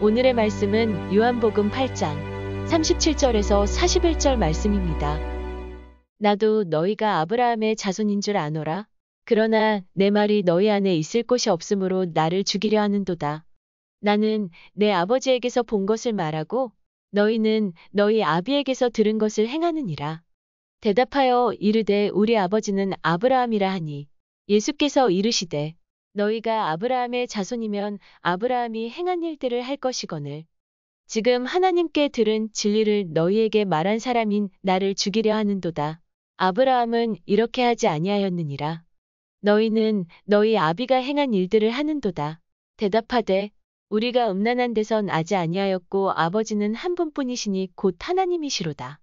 오늘의 말씀은 요한복음 8장 37절에서 41절 말씀입니다. 나도 너희가 아브라함의 자손인 줄 아노라. 그러나 내 말이 너희 안에 있을 곳이 없으므로 나를 죽이려 하는도다. 나는 내 아버지에게서 본 것을 말하고 너희는 너희 아비에게서 들은 것을 행하느니라. 대답하여 이르되 우리 아버지는 아브라함이라 하니 예수께서 이르시되 너희가 아브라함의 자손이면 아브라함이 행한 일들을 할 것이거늘 지금 하나님께 들은 진리를 너희에게 말한 사람인 나를 죽이려 하는도다. 아브라함은 이렇게 하지 아니하였느니라. 너희는 너희 아비가 행한 일들을 하는도다. 대답하되 우리가 음란한 데선 아지 아니하였고 아버지는 한 분뿐이시니 곧 하나님이시로다.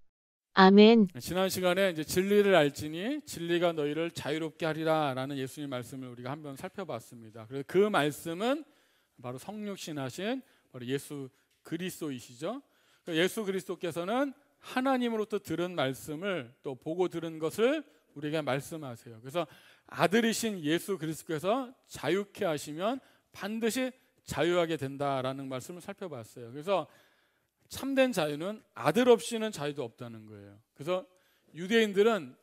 아멘. 지난 시간에 이제 진리를 알지니 진리가 너희를 자유롭게 하리라라는 예수님 말씀을 우리가 한번 살펴봤습니다. 그래서 그 말씀은 바로 성육신하신 바로 예수 그리스도이시죠. 예수 그리스도께서는 하나님으로부터 들은 말씀을 또 보고 들은 것을 우리에게 말씀하세요. 그래서 아들이신 예수 그리스도께서 자유케 하시면 반드시 자유하게 된다라는 말씀을 살펴봤어요. 그래서 참된 자유는 아들 없이는 자유도 없다는 거예요. 그래서 유대인들은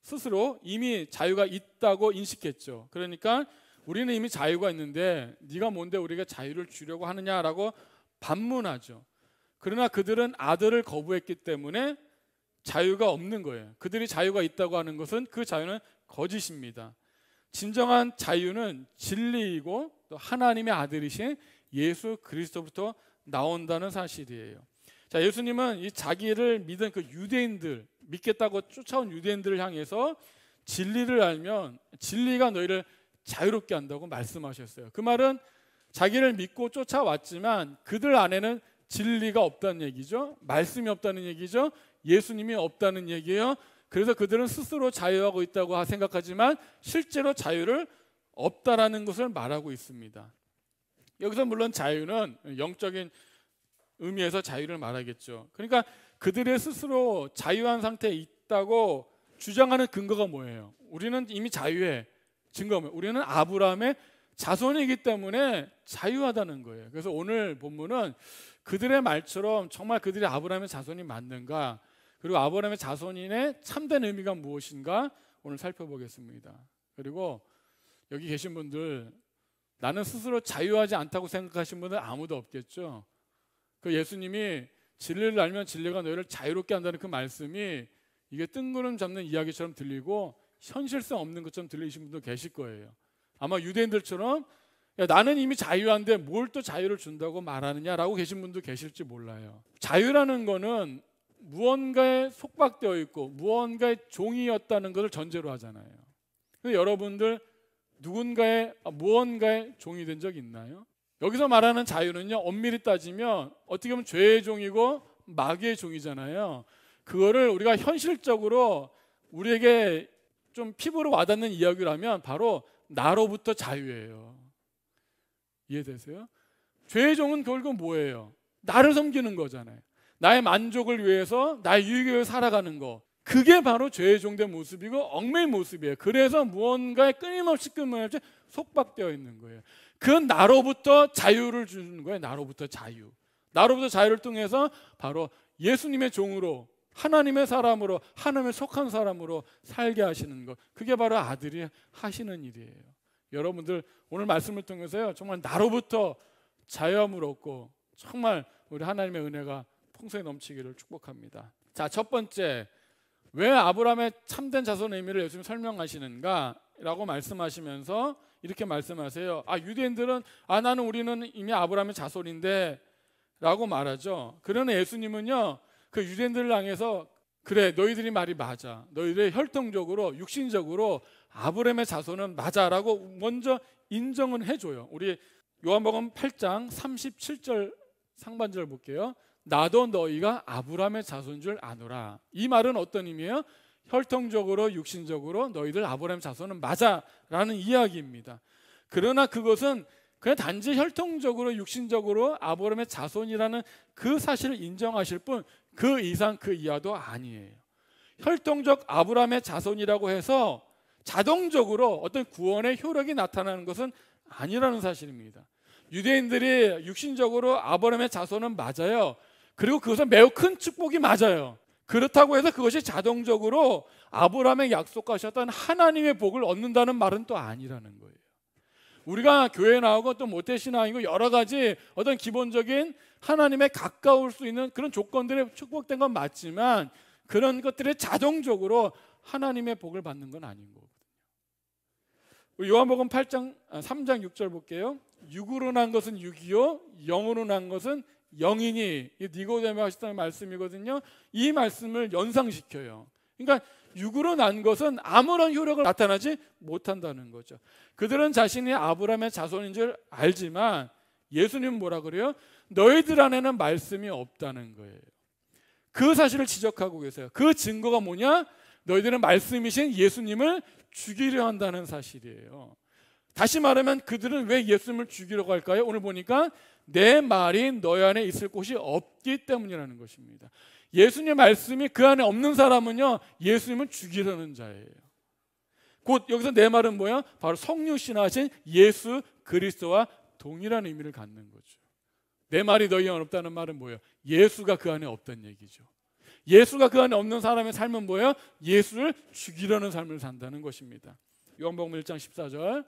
스스로 이미 자유가 있다고 인식했죠. 그러니까 우리는 이미 자유가 있는데 네가 뭔데 우리가 자유를 주려고 하느냐라고 반문하죠. 그러나 그들은 아들을 거부했기 때문에 자유가 없는 거예요. 그들이 자유가 있다고 하는 것은 그 자유는 거짓입니다. 진정한 자유는 진리이고 또 하나님의 아들이신 예수 그리스도부터 나온다는 사실이에요. 자, 예수님은 이 자기를 믿은 그 유대인들, 믿겠다고 쫓아온 유대인들을 향해서 진리를 알면 진리가 너희를 자유롭게 한다고 말씀하셨어요. 그 말은 자기를 믿고 쫓아왔지만 그들 안에는 진리가 없다는 얘기죠. 말씀이 없다는 얘기죠. 예수님이 없다는 얘기예요. 그래서 그들은 스스로 자유하고 있다고 생각하지만 실제로 자유를 없다라는 것을 말하고 있습니다. 여기서 물론 자유는 영적인 의미에서 자유를 말하겠죠. 그러니까 그들의 스스로 자유한 상태에 있다고 주장하는 근거가 뭐예요? 우리는 이미 자유의 증거면 우리는 아브라함의 자손이기 때문에 자유하다는 거예요. 그래서 오늘 본문은 그들의 말처럼 정말 그들이 아브라함의 자손이 맞는가, 그리고 아브라함의 자손인의 참된 의미가 무엇인가 오늘 살펴보겠습니다. 그리고 여기 계신 분들 나는 스스로 자유하지 않다고 생각하시는 분들 아무도 없겠죠. 그 예수님이 진리를 알면 진리가 너희를 자유롭게 한다는 그 말씀이 이게 뜬구름 잡는 이야기처럼 들리고 현실성 없는 것처럼 들리신 분도 계실 거예요. 아마 유대인들처럼 야, 나는 이미 자유한데 뭘 또 자유를 준다고 말하느냐라고 계신 분도 계실지 몰라요. 자유라는 거는 무언가에 속박되어 있고 무언가의 종이었다는 것을 전제로 하잖아요. 근데 여러분들 누군가의 무언가의 종이 된 적 있나요? 여기서 말하는 자유는요, 엄밀히 따지면 어떻게 보면 죄의 종이고 마귀의 종이잖아요. 그거를 우리가 현실적으로 우리에게 좀 피부로 와닿는 이야기를 하면 바로 나로부터 자유예요. 이해되세요? 죄의 종은 결국 뭐예요? 나를 섬기는 거잖아요. 나의 만족을 위해서 나의 유익을 위해 살아가는 거, 그게 바로 죄의 종된 모습이고 얽매인 모습이에요. 그래서 무언가에 끊임없이 속박되어 있는 거예요. 그건 나로부터 자유를 주는 거예요. 나로부터 자유. 나로부터 자유를 통해서 바로 예수님의 종으로, 하나님의 사람으로, 하나님에 속한 사람으로 살게 하시는 것, 그게 바로 아들이 하시는 일이에요. 여러분들 오늘 말씀을 통해서요, 정말 나로부터 자유함을 얻고 정말 우리 하나님의 은혜가 풍성히 넘치기를 축복합니다. 자, 첫 번째, 왜 아브라함의 참된 자손의 의미를 예수님이 설명하시는가 라고 말씀하시면서 이렇게 말씀하세요. 유대인들은 나는 우리는 이미 아브라함의 자손인데 라고 말하죠. 그러나 예수님은요, 그 유대인들을 향해서 그래, 너희들이 말이 맞아, 너희들이 혈통적으로 육신적으로 아브라함의 자손은 맞아라고 먼저 인정은 해줘요. 우리 요한복음 8장 37절 상반절 볼게요. 나도 너희가 아브라함의 자손인 줄 아노라. 이 말은 어떤 의미예요? 혈통적으로 육신적으로 너희들 아브라함의 자손은 맞아라는 이야기입니다. 그러나 그것은 그냥 단지 혈통적으로 육신적으로 아브라함의 자손이라는 그 사실을 인정하실 뿐 그 이상 그 이하도 아니에요. 혈통적 아브라함의 자손이라고 해서 자동적으로 어떤 구원의 효력이 나타나는 것은 아니라는 사실입니다. 유대인들이 육신적으로 아브라함의 자손은 맞아요. 그리고 그것은 매우 큰 축복이 맞아요. 그렇다고 해서 그것이 자동적으로 아브라함의 약속하셨던 하나님의 복을 얻는다는 말은 또 아니라는 거예요. 우리가 교회 나오고 또 모태신앙이고 여러 가지 어떤 기본적인 하나님에 가까울 수 있는 그런 조건들에 축복된 건 맞지만 그런 것들이 자동적으로 하나님의 복을 받는 건 아닌 거거든요. 우리 요한복음 3장 6절 볼게요. 육으로 난 것은 육이요 영으로 난 것은 영이니, 니고데모 하셨다는 말씀이거든요. 이 말씀을 연상시켜요. 그러니까 육으로 난 것은 아무런 효력을 나타나지 못한다는 거죠. 그들은 자신이 아브라함의 자손인 줄 알지만 예수님은 뭐라 그래요? 너희들 안에는 말씀이 없다는 거예요. 그 사실을 지적하고 계세요. 그 증거가 뭐냐? 너희들은 말씀이신 예수님을 죽이려 한다는 사실이에요. 다시 말하면 그들은 왜 예수님을 죽이려고 할까요? 오늘 보니까 내 말이 너희 안에 있을 곳이 없기 때문이라는 것입니다. 예수님의 말씀이 그 안에 없는 사람은요, 예수님을 죽이려는 자예요. 곧 여기서 내 말은 뭐야? 바로 성육신하신 예수 그리스도와 동일한 의미를 갖는 거죠. 내 말이 너희 안에 없다는 말은 뭐예요? 예수가 그 안에 없다는 얘기죠. 예수가 그 안에 없는 사람의 삶은 뭐예요? 예수를 죽이려는 삶을 산다는 것입니다. 요한복음 1장 14절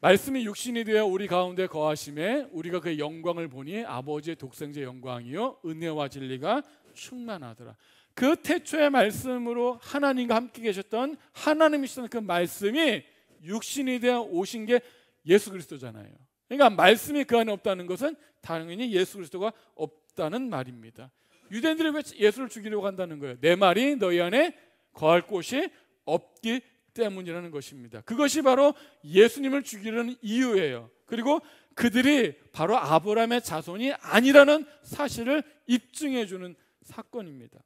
말씀이 육신이 되어 우리 가운데 거하심에 우리가 그의 영광을 보니 아버지의 독생자의 영광이요 은혜와 진리가 충만하더라. 그 태초의 말씀으로 하나님과 함께 계셨던 하나님이시던 그 말씀이 육신이 되어 오신 게 예수 그리스도잖아요. 그러니까 말씀이 그 안에 없다는 것은 당연히 예수 그리스도가 없다는 말입니다. 유대인들이 왜 예수를 죽이려고 한다는 거예요? 내 말이 너희 안에 거할 곳이 없기 때문이라는 것입니다. 그것이 바로 예수님을 죽이려는 이유예요. 그리고 그들이 바로 아브라함의 자손이 아니라는 사실을 입증해 주는 사건입니다.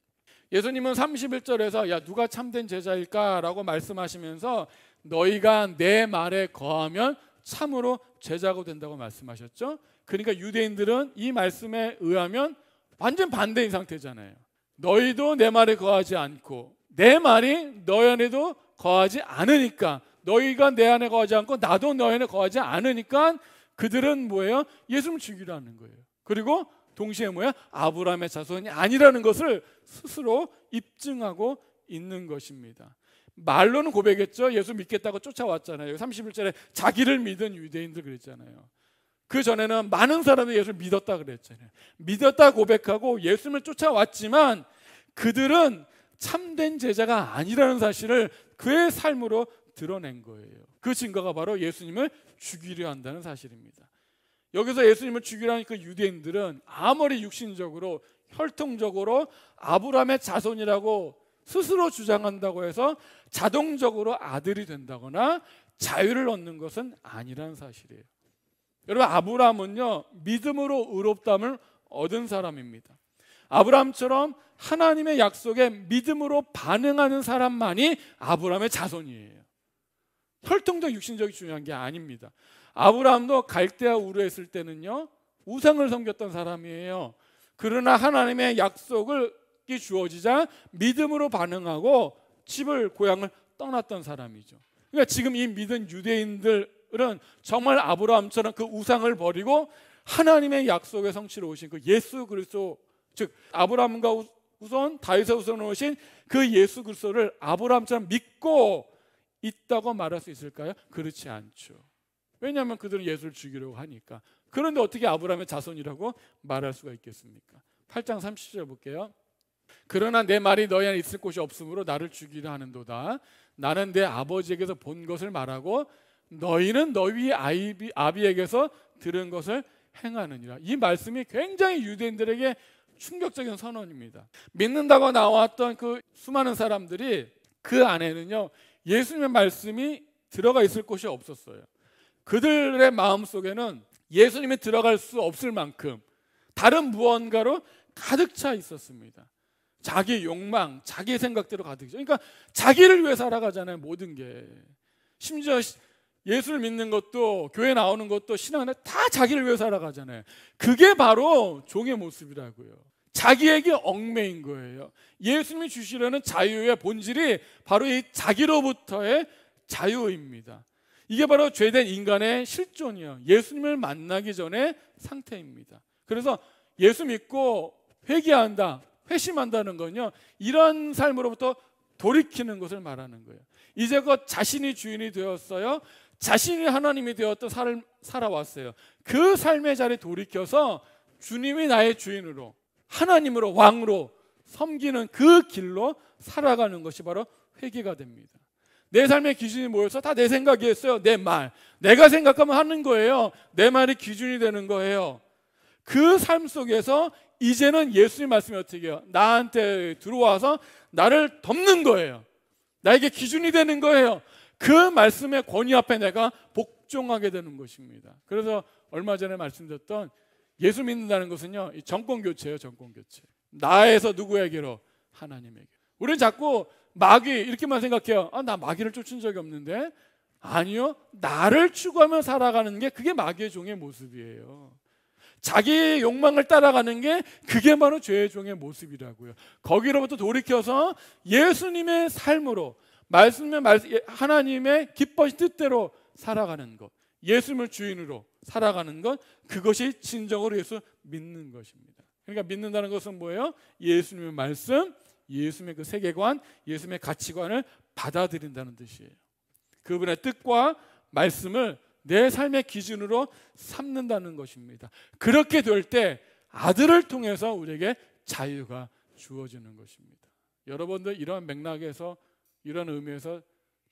예수님은 31절에서 야 누가 참된 제자일까라고 말씀하시면서 너희가 내 말에 거하면 참으로 제자가 된다고 말씀하셨죠. 그러니까 유대인들은 이 말씀에 의하면 완전 반대인 상태잖아요. 너희도 내 말에 거하지 않고 내 말이 너희 안에도 거하지 않으니까, 너희가 내 안에 거하지 않고 나도 너희 안에 거하지 않으니까 그들은 뭐예요? 예수님을 죽이려 하는 거예요. 그리고 동시에 뭐야? 아브라함의 자손이 아니라는 것을 스스로 입증하고 있는 것입니다. 말로는 고백했죠. 예수 믿겠다고 쫓아왔잖아요. 31절에 자기를 믿은 유대인들 그랬잖아요. 그 전에는 많은 사람들이 예수를 믿었다 그랬잖아요. 믿었다 고백하고 예수님을 쫓아왔지만 그들은 참된 제자가 아니라는 사실을 그의 삶으로 드러낸 거예요. 그 증거가 바로 예수님을 죽이려 한다는 사실입니다. 여기서 예수님을 죽이려 하는 그 유대인들은 아무리 육신적으로 혈통적으로 아브라함의 자손이라고 스스로 주장한다고 해서 자동적으로 아들이 된다거나 자유를 얻는 것은 아니라는 사실이에요. 여러분, 아브라함은요 믿음으로 의롭다함을 얻은 사람입니다. 아브라함처럼 하나님의 약속에 믿음으로 반응하는 사람만이 아브라함의 자손이에요. 혈통적 육신적이 중요한 게 아닙니다. 아브라함도 갈대아 우르에 있을 때는요 우상을 섬겼던 사람이에요. 그러나 하나님의 약속이 주어지자 믿음으로 반응하고 집을 고향을 떠났던 사람이죠. 그러니까 지금 이 믿은 유대인들은 정말 아브라함처럼 그 우상을 버리고 하나님의 약속의 성취로 오신 그 예수 그리스도, 즉 아브라함과 후손 다윗의 후손으로 오신 그 예수 그리스도를 아브라함처럼 믿고 있다고 말할 수 있을까요? 그렇지 않죠. 왜냐하면 그들은 예수를 죽이려고 하니까. 그런데 어떻게 아브라함의 자손이라고 말할 수가 있겠습니까? 8장 30절 볼게요. 그러나 내 말이 너희 안에 있을 곳이 없으므로 나를 죽이려 하는도다. 나는 내 아버지에게서 본 것을 말하고 너희는 너희 아비에게서 들은 것을 행하느니라. 이 말씀이 굉장히 유대인들에게 충격적인 선언입니다. 믿는다고 나왔던 그 수많은 사람들이 그 안에는요 예수님의 말씀이 들어가 있을 곳이 없었어요. 그들의 마음속에는 예수님이 들어갈 수 없을 만큼 다른 무언가로 가득 차 있었습니다. 자기 욕망, 자기 생각대로 가득 차. 그러니까 자기를 위해 살아가잖아요. 모든 게. 심지어 예수를 믿는 것도, 교회 나오는 것도, 신앙은 다 자기를 위해 살아가잖아요. 그게 바로 종의 모습이라고요. 자기에게 얽매인 거예요. 예수님이 주시려는 자유의 본질이 바로 이 자기로부터의 자유입니다. 이게 바로 죄된 인간의 실존이에요. 예수님을 만나기 전의 상태입니다. 그래서 예수 믿고 회개한다, 회심한다는 건요, 이런 삶으로부터 돌이키는 것을 말하는 거예요. 이제껏 자신이 주인이 되었어요. 자신이 하나님이 되었던 삶을 살아왔어요. 그 삶의 자리에 돌이켜서 주님이 나의 주인으로, 하나님으로, 왕으로 섬기는 그 길로 살아가는 것이 바로 회개가 됩니다. 내 삶의 기준이 뭐였어? 다 내 생각이었어요. 내 말, 내가 생각하면 하는 거예요. 내 말이 기준이 되는 거예요. 그 삶 속에서 이제는 예수님 말씀이 어떻게 해요? 나한테 들어와서 나를 덮는 거예요. 나에게 기준이 되는 거예요. 그 말씀의 권위 앞에 내가 복종하게 되는 것입니다. 그래서 얼마 전에 말씀드렸던 예수 믿는다는 것은요, 이 정권 교체예요. 정권 교체. 나에서 누구에게로? 하나님에게. 우리는 자꾸 마귀 이렇게만 생각해요. 나 마귀를 쫓은 적이 없는데. 아니요, 나를 추구하며 살아가는 게 그게 마귀의 종의 모습이에요. 자기 욕망을 따라가는 게 그게 바로 죄의 종의 모습이라고요. 거기로부터 돌이켜서 예수님의 삶으로, 하나님의 기뻐하신 뜻대로 살아가는 것, 예수님을 주인으로 살아가는 것, 그것이 진정으로 예수 믿는 것입니다. 그러니까 믿는다는 것은 뭐예요? 예수님의 말씀, 예수님의 그 세계관, 예수님의 가치관을 받아들인다는 뜻이에요. 그분의 뜻과 말씀을 내 삶의 기준으로 삼는다는 것입니다. 그렇게 될 때 아들을 통해서 우리에게 자유가 주어지는 것입니다. 여러분들 이런 맥락에서, 이런 의미에서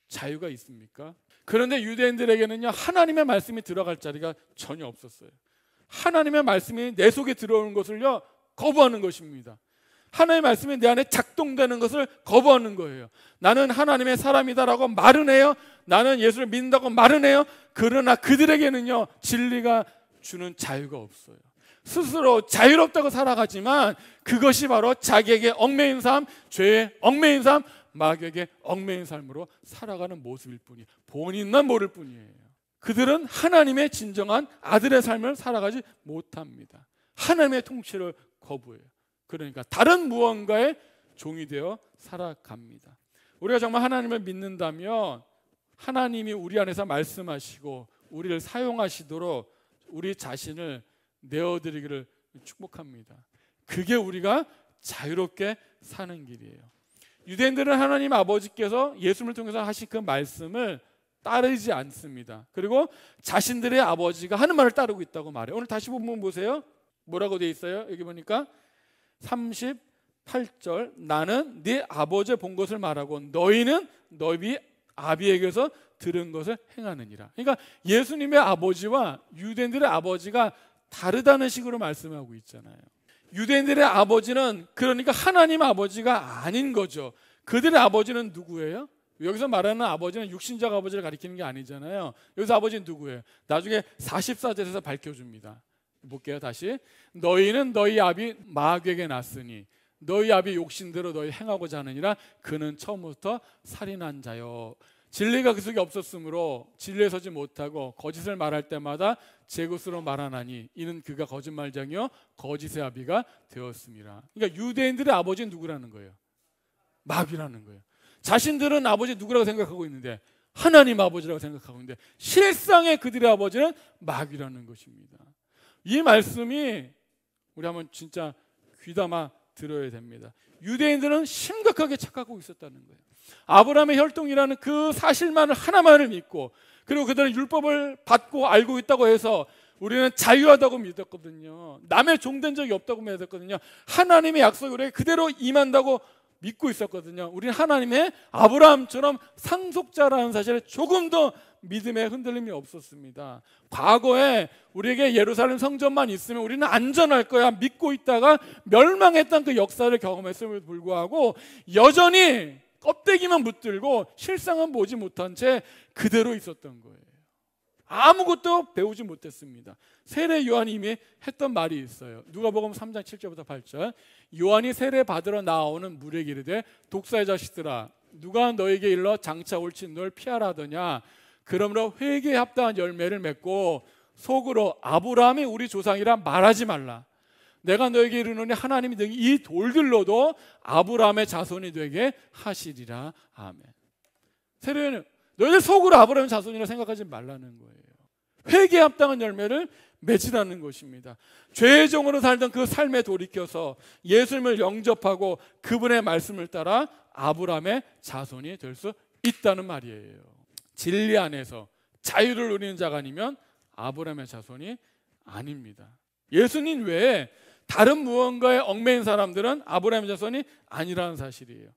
자유가 있습니까? 그런데 유대인들에게는요, 하나님의 말씀이 들어갈 자리가 전혀 없었어요. 하나님의 말씀이 내 속에 들어오는 것을요, 거부하는 것입니다. 하나님의 말씀이 내 안에 작동되는 것을 거부하는 거예요. 나는 하나님의 사람이다라고 말은 해요. 나는 예수를 믿는다고 말은 해요. 그러나 그들에게는요, 진리가 주는 자유가 없어요. 스스로 자유롭다고 살아가지만 그것이 바로 자기에게 얽매인 삶, 죄에 얽매인 삶, 마귀에게 얽매인 삶으로 살아가는 모습일 뿐이에요. 본인만 모를 뿐이에요. 그들은 하나님의 진정한 아들의 삶을 살아가지 못합니다. 하나님의 통치를 거부해요. 그러니까 다른 무언가의 종이 되어 살아갑니다. 우리가 정말 하나님을 믿는다면 하나님이 우리 안에서 말씀하시고 우리를 사용하시도록 우리 자신을 내어드리기를 축복합니다. 그게 우리가 자유롭게 사는 길이에요. 유대인들은 하나님 아버지께서 예수님을 통해서 하신 그 말씀을 따르지 않습니다. 그리고 자신들의 아버지가 하는 말을 따르고 있다고 말해요. 오늘 다시 보면 보세요. 뭐라고 되어 있어요? 여기 보니까 38절, 나는 네 아버지의 본 것을 말하고 너희는 너희 아비에게서 들은 것을 행하느니라. 그러니까 예수님의 아버지와 유대인들의 아버지가 다르다는 식으로 말씀하고 있잖아요. 유대인들의 아버지는 그러니까 하나님 아버지가 아닌 거죠. 그들의 아버지는 누구예요? 여기서 말하는 아버지는 육신적 아버지를 가리키는 게 아니잖아요. 여기서 아버지는 누구예요? 나중에 44절에서 밝혀줍니다. 볼게요. 다시. 너희는 너희 아비 마귀에게 났으니 너희 아비 욕심대로 너희 행하고자 하느니라. 그는 처음부터 살인한 자요. 진리가 그 속에 없었으므로 진리에 서지 못하고 거짓을 말할 때마다 제 것으로 말하나니 이는 그가 거짓말장이요 거짓의 아비가 되었습니다. 그러니까 유대인들의 아버지는 누구라는 거예요? 마귀라는 거예요. 자신들은 아버지 누구라고 생각하고 있는데 하나님 아버지라고 생각하고 있는데 실상의 그들의 아버지는 마귀라는 것입니다. 이 말씀이 우리 한번 진짜 귀담아 들어야 됩니다. 유대인들은 심각하게 착각하고 있었다는 거예요. 아브라함의 혈통이라는 그 사실만을 하나만을 믿고 그리고 그들은 율법을 받고 알고 있다고 해서 우리는 자유하다고 믿었거든요. 남의 종된 적이 없다고 믿었거든요. 하나님의 약속이 우리에게 그대로 임한다고 믿고 있었거든요. 우리는 하나님의 아브라함처럼 상속자라는 사실에 조금 더 믿음의 흔들림이 없었습니다. 과거에 우리에게 예루살렘 성전만 있으면 우리는 안전할 거야 믿고 있다가 멸망했던 그 역사를 경험했음에도 불구하고 여전히 껍데기만 붙들고 실상은 보지 못한 채 그대로 있었던 거예요. 아무것도 배우지 못했습니다. 세례 요한이 이미 했던 말이 있어요. 누가복음 3장 7절부터 8절. 요한이 세례 받으러 나오는 물에게 이르되 독사의 자식들아 누가 너에게 일러 장차 옳지 널 피하라 하더냐. 그러므로 회개에 합당한 열매를 맺고 속으로 아브라함이 우리 조상이라 말하지 말라. 내가 너에게 이르노니 하나님이 너희 이 돌들로도 아브라함의 자손이 되게 하시리라. 아멘. 세례는 너희들 속으로 아브라함의 자손이라 생각하지 말라는 거예요. 회개에 합당한 열매를 맺으라는 것입니다. 죄의 종으로 살던 그 삶에 돌이켜서 예수님을 영접하고 그분의 말씀을 따라 아브라함의 자손이 될 수 있다는 말이에요. 진리 안에서 자유를 누리는 자가 아니면 아브라함의 자손이 아닙니다. 예수님 외에 다른 무언가에 얽매인 사람들은 아브라함의 자손이 아니라는 사실이에요.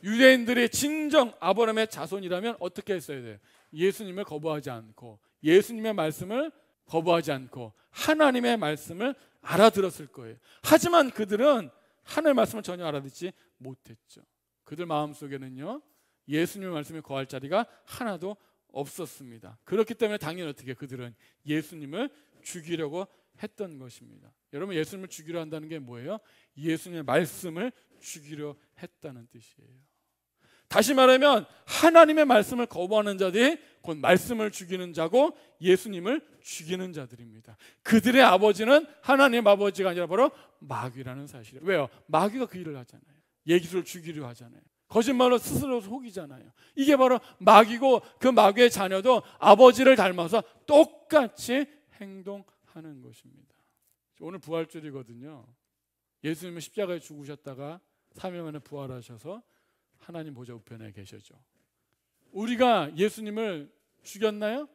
유대인들이 진정 아브라함의 자손이라면 어떻게 했어야 돼요? 예수님을 거부하지 않고 예수님의 말씀을 거부하지 않고 하나님의 말씀을 알아들었을 거예요. 하지만 그들은 하나님의 말씀을 전혀 알아듣지 못했죠. 그들 마음속에는요, 예수님의 말씀에 거할 자리가 하나도 없었습니다. 그렇기 때문에 당연히 어떻게 그들은 예수님을 죽이려고 했던 것입니다. 여러분, 예수님을 죽이려 한다는 게 뭐예요? 예수님의 말씀을 죽이려 했다는 뜻이에요. 다시 말하면 하나님의 말씀을 거부하는 자들이 곧 말씀을 죽이는 자고 예수님을 죽이는 자들입니다. 그들의 아버지는 하나님 아버지가 아니라 바로 마귀라는 사실이에요. 왜요? 마귀가 그 일을 하잖아요. 예수를 죽이려 하잖아요. 거짓말로 스스로 속이잖아요. 이게 바로 마귀고 그 마귀의 자녀도 아버지를 닮아서 똑같이 행동하는 것입니다. 오늘 부활절이거든요. 예수님은 십자가에 죽으셨다가 3일 만에 부활하셔서 하나님 보좌 우편에 계셔죠. 우리가 예수님을 죽였나요?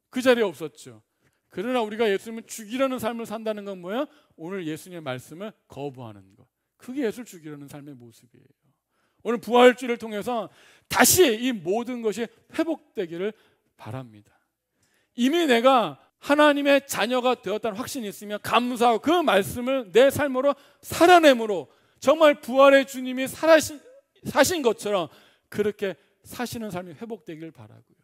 그 자리에 없었죠. 그러나 우리가 예수님을 죽이려는 삶을 산다는 건 뭐예요? 오늘 예수님의 말씀을 거부하는 것. 그게 예수를 죽이려는 삶의 모습이에요. 오늘 부활주를 통해서 다시 이 모든 것이 회복되기를 바랍니다. 이미 내가 하나님의 자녀가 되었다는 확신이 있으면 감사하고 그 말씀을 내 삶으로 살아내므로 정말 부활의 주님이 사신 것처럼 그렇게 사시는 삶이 회복되길 바라고요.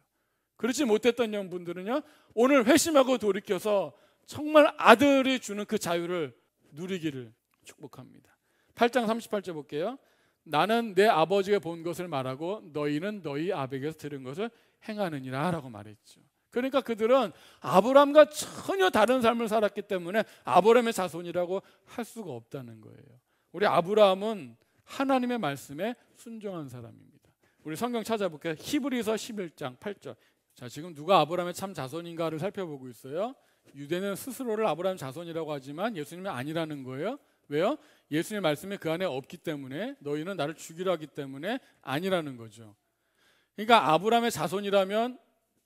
그렇지 못했던 영분들은요, 오늘 회심하고 돌이켜서 정말 아들이 주는 그 자유를 누리기를 축복합니다. 8장 38절 볼게요. 나는 내 아버지가 본 것을 말하고 너희는 너희 아버지에게서 들은 것을 행하느니라 라고 말했죠. 그러니까 그들은 아브라함과 전혀 다른 삶을 살았기 때문에 아브라함의 자손이라고 할 수가 없다는 거예요. 우리 아브라함은 하나님의 말씀에 순종한 사람입니다. 우리 성경 찾아볼게요. 히브리서 11장 8절. 자, 지금 누가 아브라함의 참 자손인가를 살펴보고 있어요. 유대는 스스로를 아브라함 자손이라고 하지만 예수님은 아니라는 거예요. 왜요? 예수님의 말씀이 그 안에 없기 때문에, 너희는 나를 죽이려 하기 때문에 아니라는 거죠. 그러니까 아브라함의 자손이라면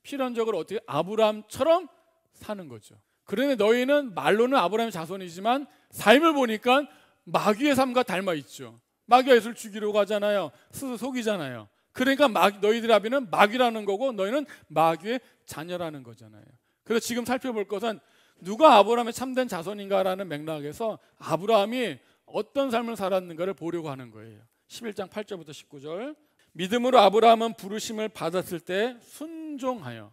필연적으로 어떻게 아브라함처럼 사는 거죠. 그런데 너희는 말로는 아브라함의 자손이지만 삶을 보니까 마귀의 삶과 닮아 있죠. 마귀가 예수를 죽이려고 하잖아요. 스스로 속이잖아요. 그러니까 너희들 아비는 마귀라는 거고 너희는 마귀의 자녀라는 거잖아요. 그래서 지금 살펴볼 것은 누가 아브라함의 참된 자손인가라는 맥락에서 아브라함이 어떤 삶을 살았는가를 보려고 하는 거예요. 11장 8절부터 19절. 믿음으로 아브라함은 부르심을 받았을 때 순종하여.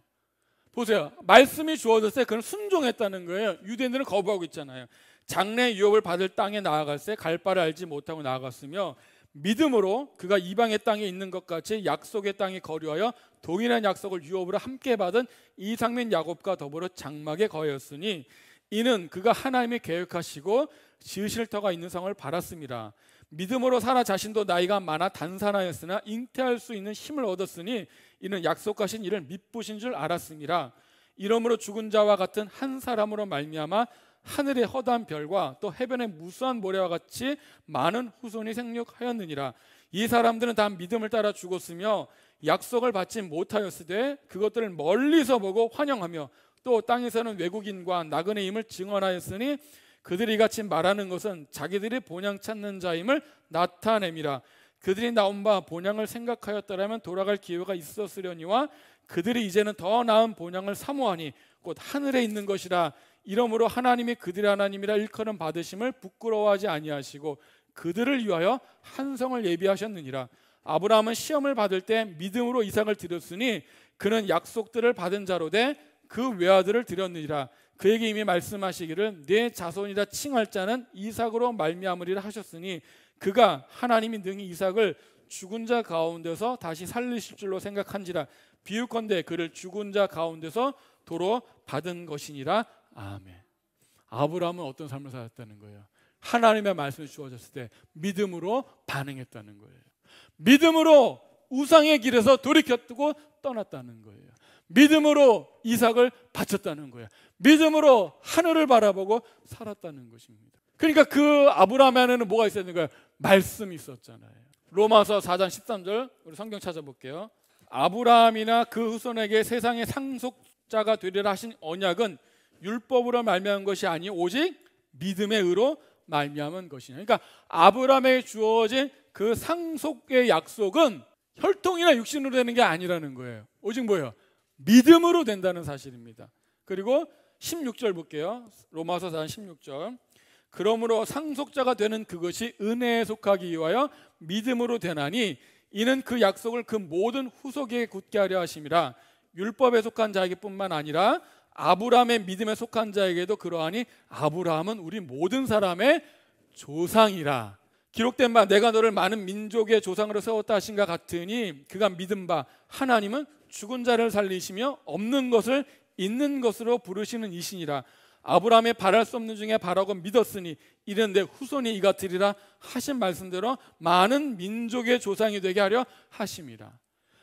보세요. 말씀이 주어졌을 때 그는 순종했다는 거예요. 유대인들은 거부하고 있잖아요. 장래 유업을 받을 땅에 나아갈 때 갈 바를 알지 못하고 나아갔으며 믿음으로 그가 이방의 땅에 있는 것 같이 약속의 땅에 거류하여 동일한 약속을 유업으로 함께 받은 이삭 및 야곱과 더불어 장막에 거하였으니 이는 그가 하나님이 계획하시고 지으실 터가 있는 성을 바랐습니다. 믿음으로 사라 자신도 나이가 많아 단산하였으나 잉태할 수 있는 힘을 얻었으니 이는 약속하신 이를 미쁘신 줄 알았습니다. 이러므로 죽은 자와 같은 한 사람으로 말미암아 하늘의 허다한 별과 또 해변의 무수한 모래와 같이 많은 후손이 생육하였느니라. 이 사람들은 다 믿음을 따라 죽었으며 약속을 받지 못하였으되 그것들을 멀리서 보고 환영하며 또 땅에서는 외국인과 나그네 임을 증언하였으니 그들이 같이 말하는 것은 자기들이 본향 찾는 자임을 나타냄이라. 그들이 나온 바 본향을 생각하였더라면 돌아갈 기회가 있었으려니와 그들이 이제는 더 나은 본향을 사모하니 곧 하늘에 있는 것이라. 이러므로 하나님이 그들의 하나님이라 일컬음 받으심을 부끄러워하지 아니하시고 그들을 위하여 한 성을 예비하셨느니라. 아브라함은 시험을 받을 때 믿음으로 이삭을 드렸으니 그는 약속들을 받은 자로 돼 그 외아들을 드렸느니라. 그에게 이미 말씀하시기를 내 자손이라 칭할 자는 이삭으로 말미암으리라 하셨으니 그가 하나님이 능히 이삭을 죽은 자 가운데서 다시 살리실 줄로 생각한지라. 비유컨대 그를 죽은 자 가운데서 도로 받은 것이니라. 아멘. 아브라함은 어떤 삶을 살았다는 거예요? 하나님의 말씀이 주어졌을 때 믿음으로 반응했다는 거예요. 믿음으로 우상의 길에서 돌이켰고 떠났다는 거예요. 믿음으로 이삭을 바쳤다는 거예요. 믿음으로 하늘을 바라보고 살았다는 것입니다. 그러니까 그 아브라함 안에는 뭐가 있었는 거예요? 말씀이 있었잖아요. 로마서 4장 13절 우리 성경 찾아볼게요. 아브라함이나 그 후손에게 세상의 상속자가 되리라 하신 언약은 율법으로 말미암은 것이 아니 오직 믿음의 의로 말미암은 것이냐. 그러니까 아브라함에게 주어진 그 상속의 약속은 혈통이나 육신으로 되는 게 아니라는 거예요. 오직 뭐예요? 믿음으로 된다는 사실입니다. 그리고 16절 볼게요. 로마서 4장 16절. 그러므로 상속자가 되는 그것이 은혜에 속하기 위하여 믿음으로 되나니 이는 그 약속을 그 모든 후속에게 굳게 하려 하심이라. 율법에 속한 자에게뿐만 아니라 아브라함의 믿음에 속한 자에게도 그러하니 아브라함은 우리 모든 사람의 조상이라. 기록된 바 내가 너를 많은 민족의 조상으로 세웠다 하신가 같으니 그가 믿은 바 하나님은 죽은 자를 살리시며 없는 것을 있는 것으로 부르시는 이시니라. 아브라함의 바랄 수 없는 중에 바라고 믿었으니 이는 내 후손이 이같으리라 하신 말씀대로 많은 민족의 조상이 되게 하려 하심이라.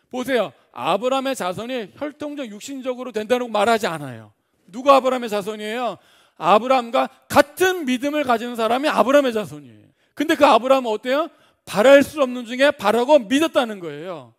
보세요. 아브라함의 자손이 혈통적 육신적으로 된다고 말하지 않아요. 누가 아브라함의 자손이에요? 아브라함과 같은 믿음을 가진 사람이 아브라함의 자손이에요. 근데 그 아브라함은 어때요? 바랄 수 없는 중에 바라고 믿었다는 거예요.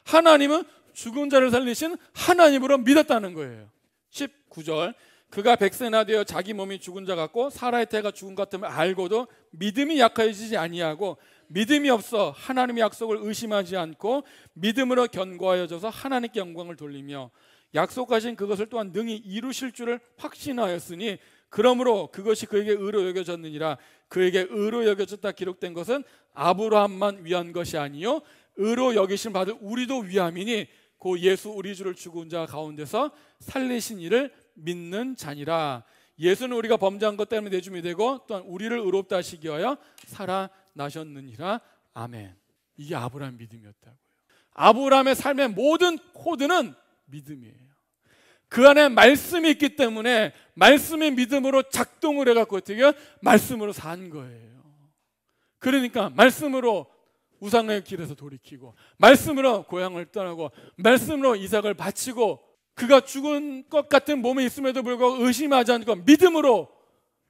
하나님은 죽은 자를 살리신 하나님으로 믿었다는 거예요. 19절. 그가 백세나 되어 자기 몸이 죽은 자 같고 사라의 태가 죽은 것 같음을 알고도 믿음이 약해지지 아니하고 믿음이 없어 하나님의 약속을 의심하지 않고 믿음으로 견고하여져서 하나님께 영광을 돌리며 약속하신 그것을 또한 능히 이루실 줄을 확신하였으니 그러므로 그것이 그에게 의로 여겨졌느니라. 그에게 의로 여겨졌다 기록된 것은 아브라함만 위한 것이 아니요 의로 여기심 받을 우리도 위함이니 고 예수 우리 주를 죽은 자 가운데서 살리신 이를 믿는 자니라. 예수는 우리가 범죄한 것 때문에 내줌이 되고 또한 우리를 의롭다 하시기 위하여 살아나셨느니라. 아멘. 이게 아브라함 믿음이었다고요. 아브라함의 삶의 모든 코드는 믿음이에요. 그 안에 말씀이 있기 때문에 말씀의 믿음으로 작동을 해갖고 어떻게 말씀으로 산 거예요. 그러니까 말씀으로 우상의 길에서 돌이키고 말씀으로 고향을 떠나고 말씀으로 이삭을 바치고 그가 죽은 것 같은 몸에 있음에도 불구하고 의심하지 않고 믿음으로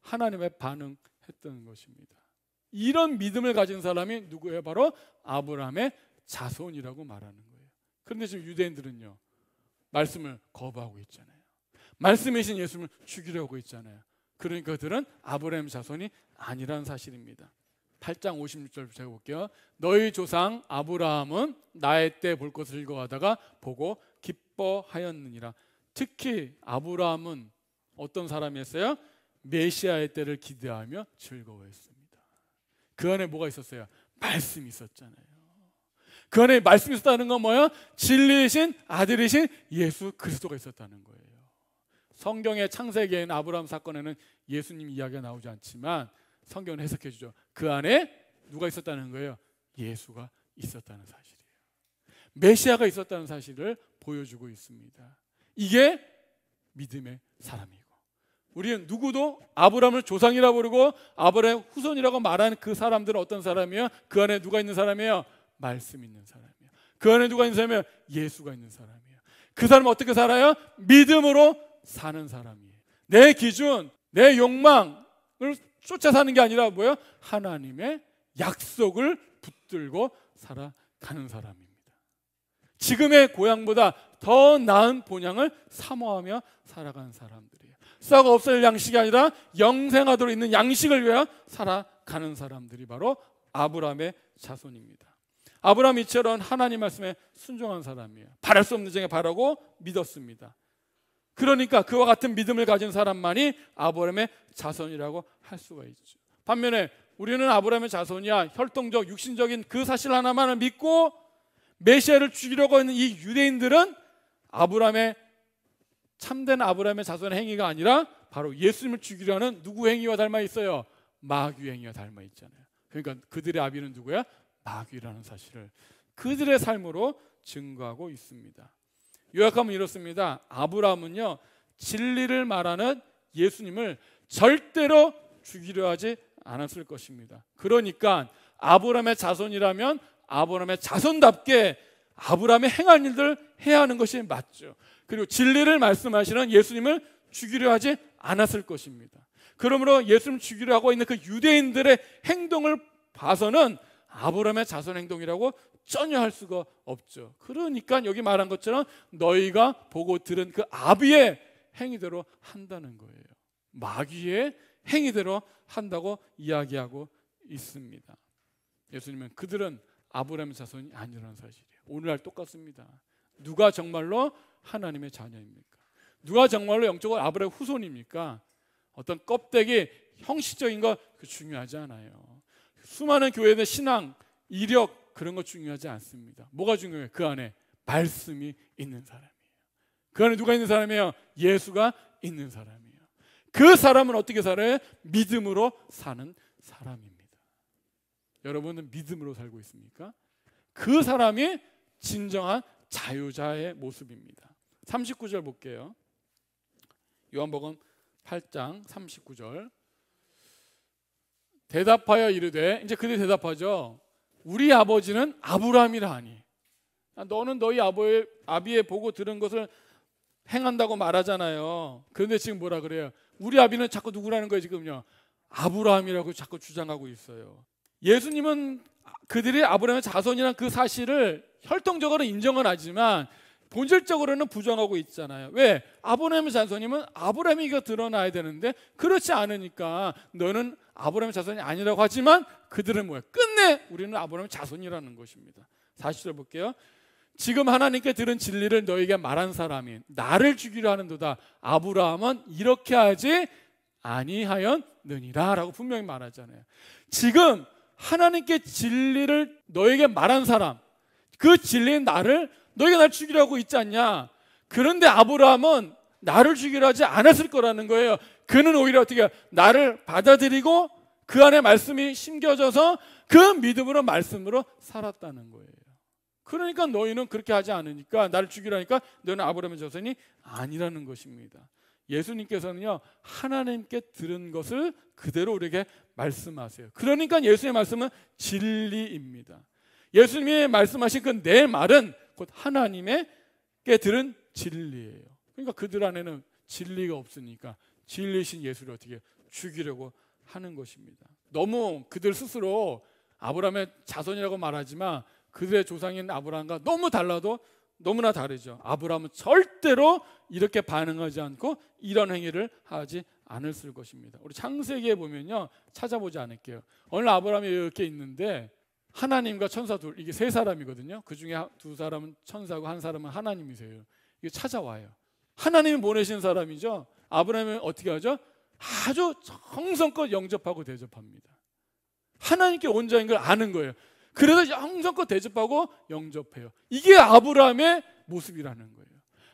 하나님에 반응했던 것입니다. 이런 믿음을 가진 사람이 누구예요? 바로 아브라함의 자손이라고 말하는 거예요. 그런데 지금 유대인들은요 말씀을 거부하고 있잖아요. 말씀이신 예수님을 죽이려고 있잖아요. 그러니까 그들은 아브라함 자손이 아니라는 사실입니다. 8장 56절 제가 볼게요. 너희 조상 아브라함은 나의 때 볼 것을 즐거워하다가 보고 기뻐하였느니라. 특히 아브라함은 어떤 사람이었어요? 메시아의 때를 기대하며 즐거워했습니다. 그 안에 뭐가 있었어요? 말씀이 있었잖아요. 그 안에 말씀이 있었다는 건 뭐예요? 진리이신 아들이신 예수 그리스도가 있었다는 거예요. 성경의 창세기에는 아브라함 사건에는 예수님 이야기가 나오지 않지만 성경은 해석해 주죠. 그 안에 누가 있었다는 거예요? 예수가 있었다는 사실이에요. 메시아가 있었다는 사실을 보여주고 있습니다. 이게 믿음의 사람이고 우리는 누구도 아브라함을 조상이라고 부르고 아브라함의 후손이라고 말하는 그 사람들은 어떤 사람이에요? 그 안에 누가 있는 사람이에요? 말씀 있는 사람이에요. 그 안에 누가 있는 사람이에요? 예수가 있는 사람이에요. 그 사람은 어떻게 살아요? 믿음으로 사는 사람이에요. 내 기준, 내 욕망을 쫓아 사는 게 아니라 뭐예요? 하나님의 약속을 붙들고 살아가는 사람입니다. 지금의 고향보다 더 나은 본향을 사모하며 살아가는 사람들이에요. 썩어 없을 양식이 아니라 영생하도록 있는 양식을 위하여 살아가는 사람들이 바로 아브라함의 자손입니다. 아브라함 이처럼 하나님 말씀에 순종한 사람이에요. 바랄 수 없는 중에 바라고 믿었습니다. 그러니까 그와 같은 믿음을 가진 사람만이 아브라함의 자손이라고 할 수가 있죠. 반면에 우리는 아브라함의 자손이야 혈통적 육신적인 그 사실 하나만을 믿고 메시아를 죽이려고 하는 이 유대인들은 아브라함의 참된 아브라함의 자손의 행위가 아니라 바로 예수님을 죽이려는 누구 행위와 닮아 있어요? 마귀 행위와 닮아 있잖아요. 그러니까 그들의 아비는 누구야? 마귀라는 사실을 그들의 삶으로 증거하고 있습니다. 요약하면 이렇습니다. 아브라함은요 진리를 말하는 예수님을 절대로 죽이려 하지 않았을 것입니다. 그러니까 아브라함의 자손이라면 아브라함의 자손답게 아브라함의 행한 일들 해야 하는 것이 맞죠. 그리고 진리를 말씀하시는 예수님을 죽이려 하지 않았을 것입니다. 그러므로 예수님을 죽이려 하고 있는 그 유대인들의 행동을 봐서는 아브라함의 자손 행동이라고 전혀 할 수가 없죠. 그러니까 여기 말한 것처럼 너희가 보고 들은 그 아비의 행위대로 한다는 거예요. 마귀의 행위대로 한다고 이야기하고 있습니다. 예수님은 그들은 아브라함의 자손이 아니라는 사실이에요. 오늘날 똑같습니다. 누가 정말로 하나님의 자녀입니까? 누가 정말로 영적으로 아브라함의 후손입니까? 어떤 껍데기 형식적인 거 중요하지 않아요. 수많은 교회의 신앙, 이력 그런 거 중요하지 않습니다. 뭐가 중요해요? 그 안에 말씀이 있는 사람이에요. 그 안에 누가 있는 사람이에요? 예수가 있는 사람이에요. 그 사람은 어떻게 살아요? 믿음으로 사는 사람입니다. 여러분은 믿음으로 살고 있습니까? 그 사람이 진정한 자유자의 모습입니다. 39절 볼게요. 요한복음 8장 39절. 대답하여 이르되, 이제 그들이 대답하죠. 우리 아버지는 아브라함이라 하니. 너는 너희 아비의 보고 들은 것을 행한다고 말하잖아요. 그런데 지금 뭐라 그래요? 우리 아비는 자꾸 누구라는 거예요? 지금요, 아브라함이라고 자꾸 주장하고 있어요. 예수님은 그들이 아브라함의 자손이라는 그 사실을 혈통적으로 인정은 하지만 본질적으로는 부정하고 있잖아요. 왜? 아브라함의 자손이면 아브라함이가 드러나야 되는데 그렇지 않으니까 너는 아브라함의 자손이 아니라고 하지만 그들은 뭐예요? 끝내 우리는 아브라함의 자손이라는 것입니다. 40절 볼게요. 지금 하나님께 들은 진리를 너에게 말한 사람이 나를 죽이려 하는도다. 아브라함은 이렇게 하지 아니하였느니라 라고 분명히 말하잖아요. 지금 하나님께 진리를 너에게 말한 사람, 그 진리인 너희가 날 죽이려고 있지 않냐? 그런데 아브라함은 나를 죽이려 하지 않았을 거라는 거예요. 그는 오히려 어떻게 나를 받아들이고 그 안에 말씀이 심겨져서 그 믿음으로 말씀으로 살았다는 거예요. 그러니까 너희는 그렇게 하지 않으니까, 나를 죽이려 하니까 너는 아브라함의 자손이 아니라는 것입니다. 예수님께서는요, 하나님께 들은 것을 그대로 우리에게 말씀하세요. 그러니까 예수님의 말씀은 진리입니다. 예수님이 말씀하신 그 내 말은 곧 하나님께 들은 진리예요. 그러니까 그들 안에는 진리가 없으니까 진리신 예수를 어떻게 죽이려고 하는 것입니다. 너무 그들 스스로 아브라함의 자손이라고 말하지만 그들의 조상인 아브라함과 너무 달라도 너무나 다르죠. 아브라함은 절대로 이렇게 반응하지 않고 이런 행위를 하지 않았을 것입니다. 우리 창세기에 보면요, 찾아보지 않을게요. 어느 아브라함이 이렇게 있는데 하나님과 천사 둘, 이게 세 사람이거든요. 그 중에 두 사람은 천사고 한 사람은 하나님이세요. 이게 찾아와요. 하나님이 보내신 사람이죠. 아브라함은 어떻게 하죠? 아주 정성껏 영접하고 대접합니다. 하나님께 온자인 걸 아는 거예요. 그래서 정성껏 대접하고 영접해요. 이게 아브라함의 모습이라는 거예요.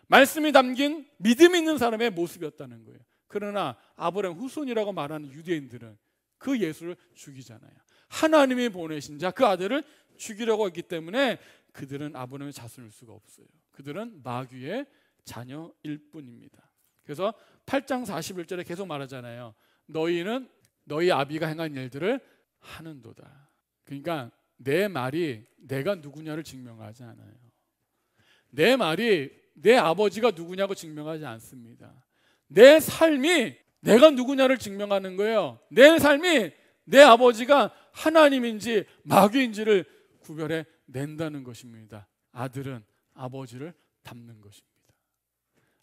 말씀이 담긴 믿음 있는 사람의 모습이었다는 거예요. 그러나 아브라함 후손이라고 말하는 유대인들은 그 예수를 죽이잖아요. 하나님이 보내신 자, 그 아들을 죽이려고 했기 때문에 그들은 아브라함의 자손일 수가 없어요. 그들은 마귀의 자녀일 뿐입니다. 그래서 8장 41절에 계속 말하잖아요. 너희는 너희 아비가 행한 일들을 하는도다. 그러니까 내 말이 내가 누구냐를 증명하지 않아요. 내 말이 내 아버지가 누구냐고 증명하지 않습니다. 내 삶이 내가 누구냐를 증명하는 거예요. 내 삶이 내 아버지가 하나님인지 마귀인지를 구별해 낸다는 것입니다. 아들은 아버지를 닮는 것입니다.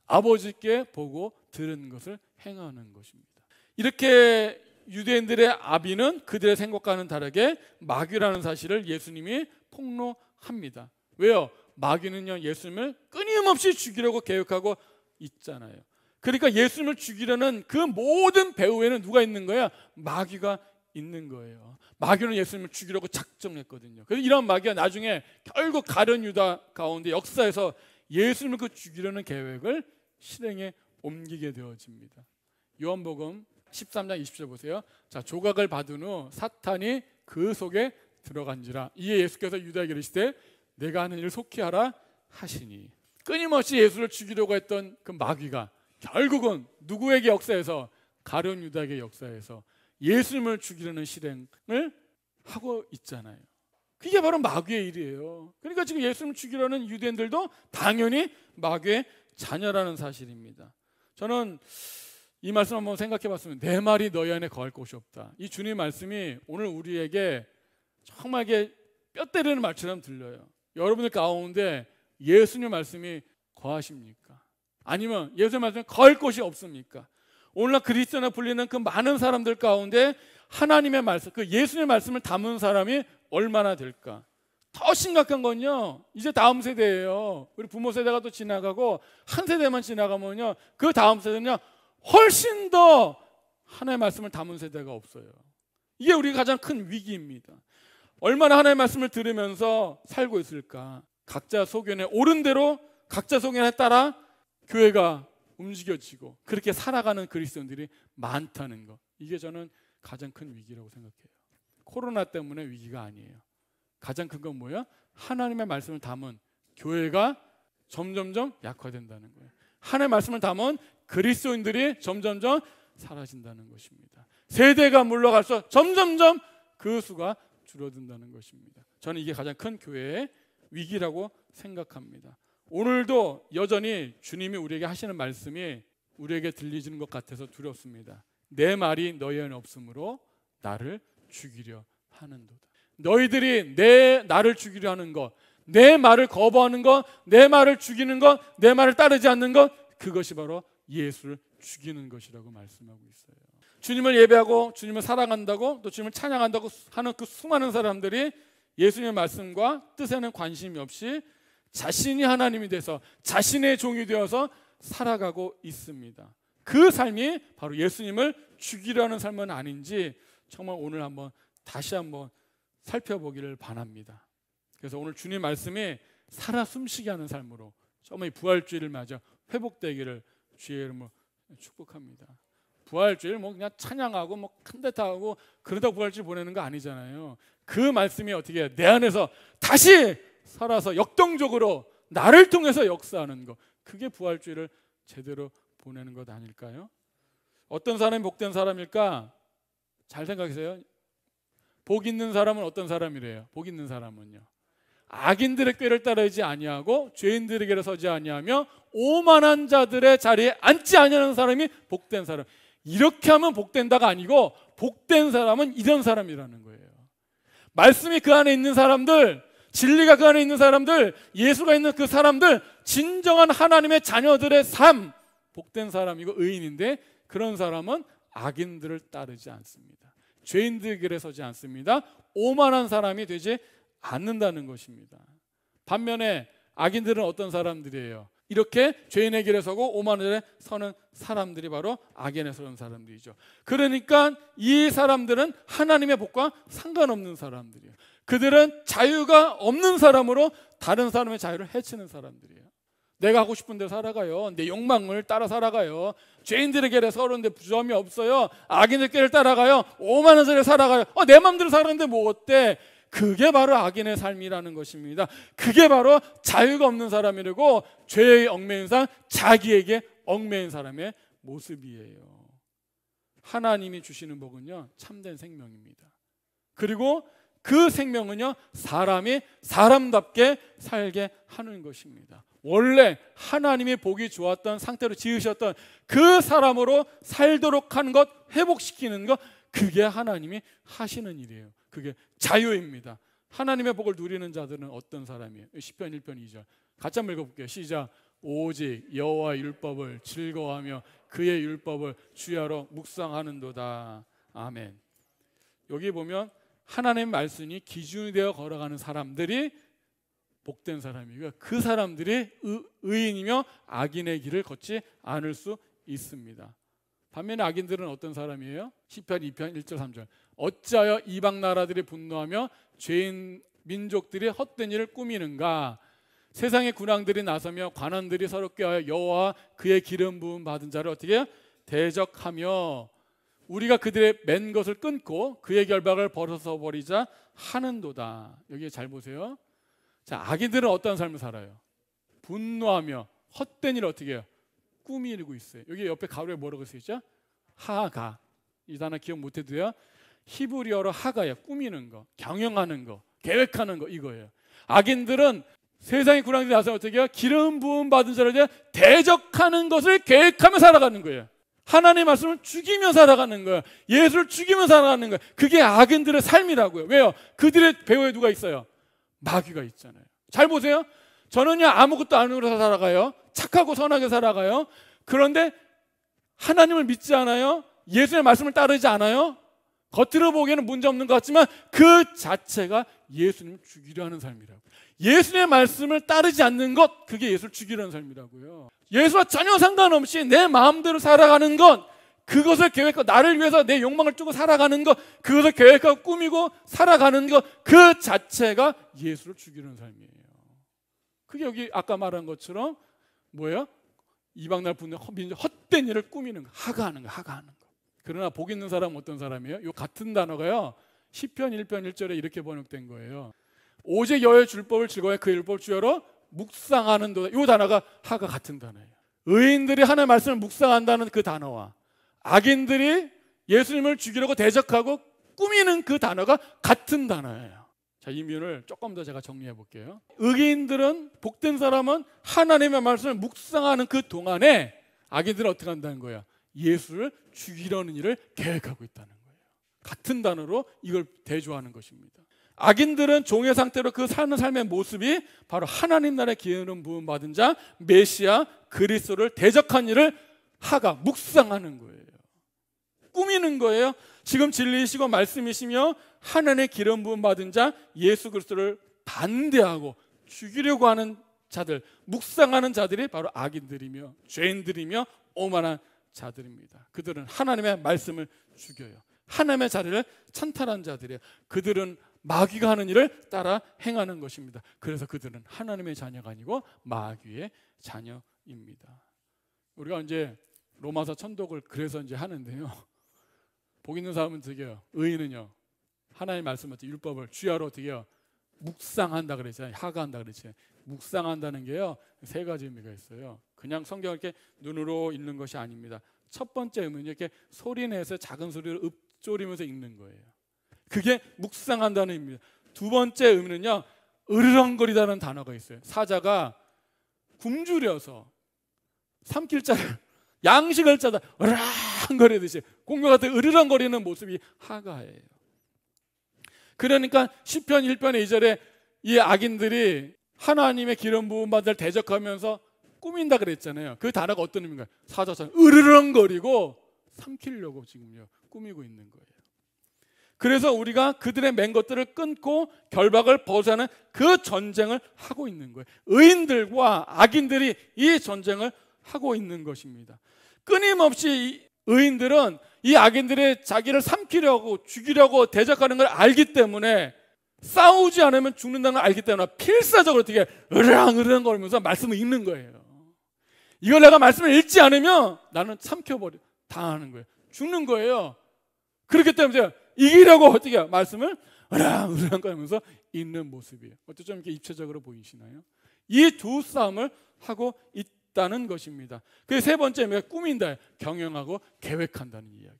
아버지께 보고 들은 것을 행하는 것입니다. 이렇게 유대인들의 아비는 그들의 생각과는 다르게 마귀라는 사실을 예수님이 폭로합니다. 왜요? 마귀는요, 예수님을 끊임없이 죽이려고 계획하고 있잖아요. 그러니까 예수님을 죽이려는 그 모든 배후에는 누가 있는 거야? 마귀가 있는 거예요. 마귀는 예수님을 죽이려고 작정했거든요. 그래서 이런 마귀가 나중에 결국 가룟 유다 가운데 역사에서 예수님을 죽이려는 계획을 실행에 옮기게 되어집니다. 요한복음 13장 20절 보세요. 자, 조각을 받은 후 사탄이 그 속에 들어간지라. 이에 예수께서 유다에게 이르시되 내가 하는 일을 속히 하라 하시니. 끊임없이 예수를 죽이려고 했던 그 마귀가 결국은 누구에게 역사에서, 가룟 유다에게 역사에서 예수님을 죽이려는 실행을 하고 있잖아요. 그게 바로 마귀의 일이에요. 그러니까 지금 예수님을 죽이려는 유대인들도 당연히 마귀의 자녀라는 사실입니다. 저는 이 말씀 한번 생각해 봤으면 내 말이 너희 안에 거할 곳이 없다. 이 주님의 말씀이 오늘 우리에게 정말 이게 뼈 때리는 말처럼 들려요. 여러분들 가운데 예수님의 말씀이 거하십니까? 아니면 예수님의 말씀이 거할 곳이 없습니까? 오늘날 그리스도나 불리는 그 많은 사람들 가운데 하나님의 말씀, 그 예수님의 말씀을 담은 사람이 얼마나 될까? 더 심각한 건요, 이제 다음 세대예요. 우리 부모 세대가 또 지나가고 한 세대만 지나가면요, 그 다음 세대는요 훨씬 더 하나님의 말씀을 담은 세대가 없어요. 이게 우리가 가장 큰 위기입니다. 얼마나 하나님의 말씀을 들으면서 살고 있을까? 각자 소견에 옳은 대로 각자 소견에 따라 교회가 움직여지고 그렇게 살아가는 그리스도인들이 많다는 것, 이게 저는 가장 큰 위기라고 생각해요. 코로나 때문에 위기가 아니에요. 가장 큰 건 뭐예요? 하나님의 말씀을 담은 교회가 점점점 약화된다는 거예요. 하나님의 말씀을 담은 그리스도인들이 점점점 사라진다는 것입니다. 세대가 물러갈수록 점점점 그 수가 줄어든다는 것입니다. 저는 이게 가장 큰 교회의 위기라고 생각합니다. 오늘도 여전히 주님이 우리에게 하시는 말씀이 우리에게 들리지는 것 같아서 두렵습니다. 내 말이 너희 안에 없으므로 나를 죽이려 하는도다. 너희들이 나를 죽이려 하는 것, 내 말을 거부하는 것, 내 말을 죽이는 것, 내 말을 따르지 않는 것, 그것이 바로 예수를 죽이는 것이라고 말씀하고 있어요. 주님을 예배하고 주님을 사랑한다고 또 주님을 찬양한다고 하는 그 수많은 사람들이 예수님의 말씀과 뜻에는 관심이 없이 자신이 하나님이 돼서 자신의 종이 되어서 살아가고 있습니다. 그 삶이 바로 예수님을 죽이려는 삶은 아닌지 정말 오늘 다시 한번 살펴보기를 바랍니다. 그래서 오늘 주님 말씀이 살아 숨쉬게 하는 삶으로 정말 부활주의를 맞아 회복되기를 주의 이름으로 축복합니다. 부활주의를 그냥 찬양하고 큰 데 다 하고 그러다 부활주의 보내는 거 아니잖아요. 그 말씀이 어떻게 해요? 내 안에서 다시 살아서 역동적으로 나를 통해서 역사하는 것, 그게 부활주의를 제대로 보내는 것 아닐까요? 어떤 사람이 복된 사람일까? 잘 생각하세요. 복 있는 사람은 어떤 사람이래요? 복 있는 사람은요, 악인들의 꾀를 따르지 아니하고 죄인들의 길에 서지 아니하며 오만한 자들의 자리에 앉지 아니하는 사람이 복된 사람. 이렇게 하면 복된다가 아니고 복된 사람은 이런 사람이라는 거예요. 말씀이 그 안에 있는 사람들, 진리가 그 안에 있는 사람들, 예수가 있는 그 사람들, 진정한 하나님의 자녀들의 삶, 복된 사람이고 의인인데 그런 사람은 악인들을 따르지 않습니다. 죄인들 길에 서지 않습니다. 오만한 사람이 되지 않는다는 것입니다. 반면에 악인들은 어떤 사람들이에요? 이렇게 죄인의 길에 서고 오만한 길에 서는 사람들이 바로 악인에 서는 사람들이죠. 그러니까 이 사람들은 하나님의 복과 상관없는 사람들이에요. 그들은 자유가 없는 사람으로 다른 사람의 자유를 해치는 사람들이에요. 내가 하고 싶은 대로 살아가요. 내 욕망을 따라 살아가요. 죄인들의 길에 서는데 부조함이 없어요. 악인의 길을 따라가요. 오만한 소리를 살아가요. 내 마음대로 살았는데 뭐 어때? 그게 바로 악인의 삶이라는 것입니다. 그게 바로 자유가 없는 사람이라고 죄의 얽매인 사람, 자기에게 얽매인 사람의 모습이에요. 하나님이 주시는 복은요, 참된 생명입니다. 그리고 그 생명은요, 사람이 사람답게 살게 하는 것입니다. 원래 하나님이 보기 좋았던 상태로 지으셨던 그 사람으로 살도록 하는 것, 회복시키는 것, 그게 하나님이 하시는 일이에요. 그게 자유입니다. 하나님의 복을 누리는 자들은 어떤 사람이에요? 시편 1편 2절 같이 한번 읽어볼게요. 시작. 오직 여호와의 율법을 즐거워하며 그의 율법을 주야로 묵상하는도다. 아멘. 여기 보면 하나님의 말씀이 기준이 되어 걸어가는 사람들이 복된 사람이고요, 그 사람들이 의인이며 악인의 길을 걷지 않을 수 있습니다. 반면에 악인들은 어떤 사람이에요? 시편 2편 1절 3절 어찌하여 이방 나라들이 분노하며 죄인 민족들이 헛된 일을 꾸미는가? 세상의 군왕들이 나서며 관원들이 서로 꾀하여 여호와 그의 기름 부음 받은 자를 어떻게 해요? 대적하며 우리가 그들의 맨 것을 끊고 그의 결박을 벌어서 버리자 하는도다. 여기 잘 보세요. 자, 악인들은 어떤 삶을 살아요? 분노하며 헛된 일을 어떻게 해요? 꾸미고 있어요. 여기 옆에 가로에 뭐라고 쓰이죠? 하가. 이 단어 기억 못해도요, 히브리어로 하가예요. 꾸미는 거, 경영하는 거, 계획하는 거 이거예요. 악인들은 세상의 군왕들이 나서 어떻게 해요? 기름 부음 받은 자를 대적하는 것을 계획하며 살아가는 거예요. 하나님의 말씀을 죽이며 살아가는 거예요. 예수를 죽이며 살아가는 거예요. 그게 악인들의 삶이라고요. 왜요? 그들의 배후에 누가 있어요? 마귀가 있잖아요. 잘 보세요. 저는요 아무것도 아니고 살아가요. 착하고 선하게 살아가요. 그런데 하나님을 믿지 않아요. 예수의 말씀을 따르지 않아요. 겉으로 보기에는 문제없는 것 같지만 그 자체가 예수님을 죽이려 하는 삶이라고. 예수의 말씀을 따르지 않는 것, 그게 예수를 죽이려는 삶이라고요. 예수와 전혀 상관없이 내 마음대로 살아가는 것, 그것을 계획하고 나를 위해서 내 욕망을 두고 살아가는 것, 그것을 계획하고 꾸미고 살아가는 것, 그 자체가 예수를 죽이려는 삶이에요. 그게 여기 아까 말한 것처럼 뭐예요? 이방날 분들 헛된 일을 꾸미는 거, 하가하는 거, 하가하는 거. 그러나 복 있는 사람은 어떤 사람이에요? 이 같은 단어가요 시편 1편 1절에 이렇게 번역된 거예요. 오직 여호와의 율법을 즐거워해 그 율법을 주여로 묵상하는 도다. 이 단어가 하가 같은 단어예요. 의인들이 하나님의 말씀을 묵상한다는 그 단어와 악인들이 예수님을 죽이려고 대적하고 꾸미는 그 단어가 같은 단어예요. 자, 이 면을 조금 더 제가 정리해 볼게요. 의인들은, 복된 사람은 하나님의 말씀을 묵상하는 그 동안에 악인들은 어떻게 한다는 거예요? 예수를 죽이려는 일을 계획하고 있다는 거예요. 같은 단어로 이걸 대조하는 것입니다. 악인들은 종의 상태로 그 사는 삶의 모습이 바로 하나님 나라의 기름 부음 받은 자 메시아 그리스도를 대적한 일을 하가 묵상하는 거예요. 꾸미는 거예요. 지금 진리이시고 말씀이시며 하나님의 기름 부음 받은 자 예수 그리스도를 반대하고 죽이려고 하는 자들, 묵상하는 자들이 바로 악인들이며 죄인들이며 오만한 자들입니다. 그들은 하나님의 말씀을 죽여요. 하나님의 자리를 찬탈한 자들이에요. 그들은 마귀가 하는 일을 따라 행하는 것입니다. 그래서 그들은 하나님의 자녀가 아니고 마귀의 자녀입니다. 우리가 이제 로마서 천독을 그래서 이제 하는데요. 복 있는 사람은 어떻게 해요? 의인은요 하나님의 말씀을 율법을 주야로 어떻게 해요? 묵상한다 그랬잖아요. 하가한다 그랬잖아요. 묵상한다는 게요 세 가지 의미가 있어요. 그냥 성경을 이렇게 눈으로 읽는 것이 아닙니다. 첫 번째 의미는 이렇게 소리내서 작은 소리로 읊조리면서 읽는 거예요. 그게 묵상한다는 의미입니다. 두 번째 의미는요 으르렁거리다는 단어가 있어요. 사자가 굶주려서 삼킬 자를 양식을 짜다 으르렁거리듯이 공룡 같은 으르렁거리는 모습이 하가예요. 그러니까 시편 1편의 2절에 이 악인들이 하나님의 기름 부음 받을 대적하면서 꾸민다 그랬잖아요. 그 단어가 어떤 의미인가요? 사자처럼 으르렁거리고 삼키려고 지금요 꾸미고 있는 거예요. 그래서 우리가 그들의 맨 것들을 끊고 결박을 벗어나는 그 전쟁을 하고 있는 거예요. 의인들과 악인들이 이 전쟁을 하고 있는 것입니다. 끊임없이 의인들은 이 악인들의 자기를 삼키려고 죽이려고 대적하는 걸 알기 때문에 싸우지 않으면 죽는다는 걸 알기 때문에 필사적으로 어떻게 으르렁 거리면서 말씀을 읽는 거예요. 이걸 내가 말씀을 읽지 않으면 나는 삼켜버려 당하는 거예요. 죽는 거예요. 그렇기 때문에 이기려고 어떻게 말씀을 으르렁 거리면서 읽는 모습이에요. 어떻게 좀 이렇게 입체적으로 보이시나요? 이 두 싸움을 하고 있다는 것입니다. 그 세 번째 의미가 꾸민다, 경영하고 계획한다는 이야기예요.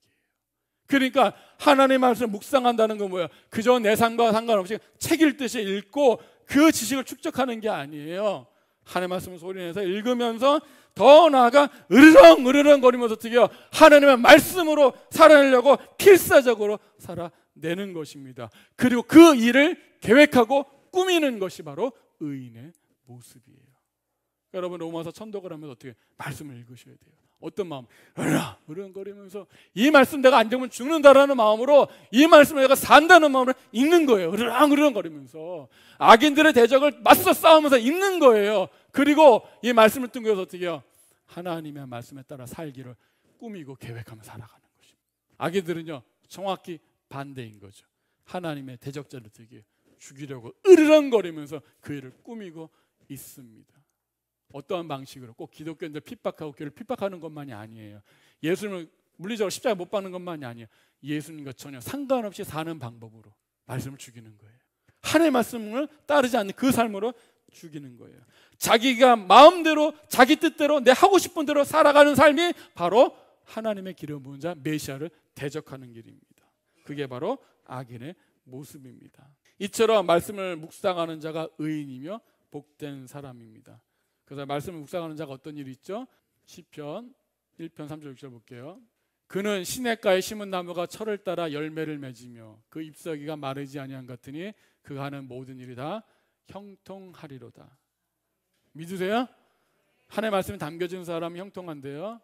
그러니까 하나님의 말씀을 묵상한다는 건 뭐예요? 그저 내 삶과 상관없이 책 읽듯이 읽고 그 지식을 축적하는 게 아니에요. 하나님의 말씀을 소리내서 읽으면서 더 나아가 으르렁 거리면서 어떻게 해요? 하나님의 말씀으로 살아내려고 필사적으로 살아내는 것입니다. 그리고 그 일을 계획하고 꾸미는 것이 바로 의인의 모습이에요. 여러분 로마서 천독을 하면서 어떻게 말씀을 읽으셔야 돼요. 어떤 마음? 으르렁거리면서 이 말씀 내가 안 적으면 죽는다라는 마음으로 이 말씀을 내가 산다는 마음으로 읽는 거예요. 으르렁거리면서 악인들의 대적을 맞서 싸우면서 읽는 거예요. 그리고 이 말씀을 뜬겨서 어떻게 해요? 하나님의 말씀에 따라 살기를 꾸미고 계획하며 살아가는 것입니다. 악인들은요 정확히 반대인 거죠. 하나님의 대적자를 어떻게 죽이려고 으르렁거리면서 그 일을 꾸미고 있습니다. 어떠한 방식으로 꼭 기독교인들 핍박하고 교회를 핍박하는 것만이 아니에요. 예수님을 물리적으로 십자가에 못 박는 것만이 아니에요. 예수님과 전혀 상관없이 사는 방법으로 말씀을 죽이는 거예요. 하나님의 말씀을 따르지 않는 그 삶으로 죽이는 거예요. 자기가 마음대로 자기 뜻대로 내 하고 싶은 대로 살아가는 삶이 바로 하나님의 기름 부은 자 메시아를 대적하는 길입니다. 그게 바로 악인의 모습입니다. 이처럼 말씀을 묵상하는 자가 의인이며 복된 사람입니다. 그래서 말씀을 묵상하는 자가 어떤 일이 있죠? 시편 1편 3절 6절 볼게요. 그는 시냇가에 심은 나무가 철을 따라 열매를 맺으며 그 잎사귀가 마르지 아니한 같으니 그가 하는 모든 일이 다 형통하리로다. 믿으세요? 하나님의 말씀이 담겨진 사람이 형통한데요.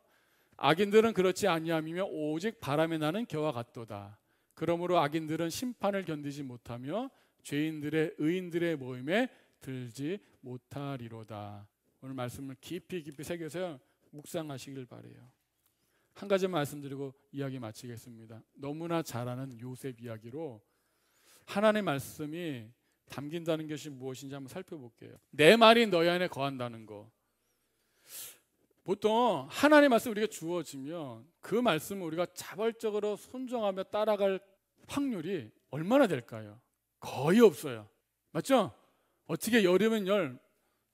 악인들은 그렇지 아니함이며 오직 바람에 나는 겨와 같도다. 그러므로 악인들은 심판을 견디지 못하며 죄인들의 의인들의 모임에 들지 못하리로다. 오늘 말씀을 깊이 새겨서 묵상하시길 바라요. 한 가지만 말씀드리고 이야기 마치겠습니다. 너무나 잘 아는 요셉 이야기로 하나님의 말씀이 담긴다는 것이 무엇인지 한번 살펴볼게요. 내 말이 너희 안에 거한다는 거. 보통 하나님의 말씀 우리가 주어지면 그 말씀을 우리가 자발적으로 순종하며 따라갈 확률이 얼마나 될까요? 거의 없어요. 맞죠? 어떻게 열이면 열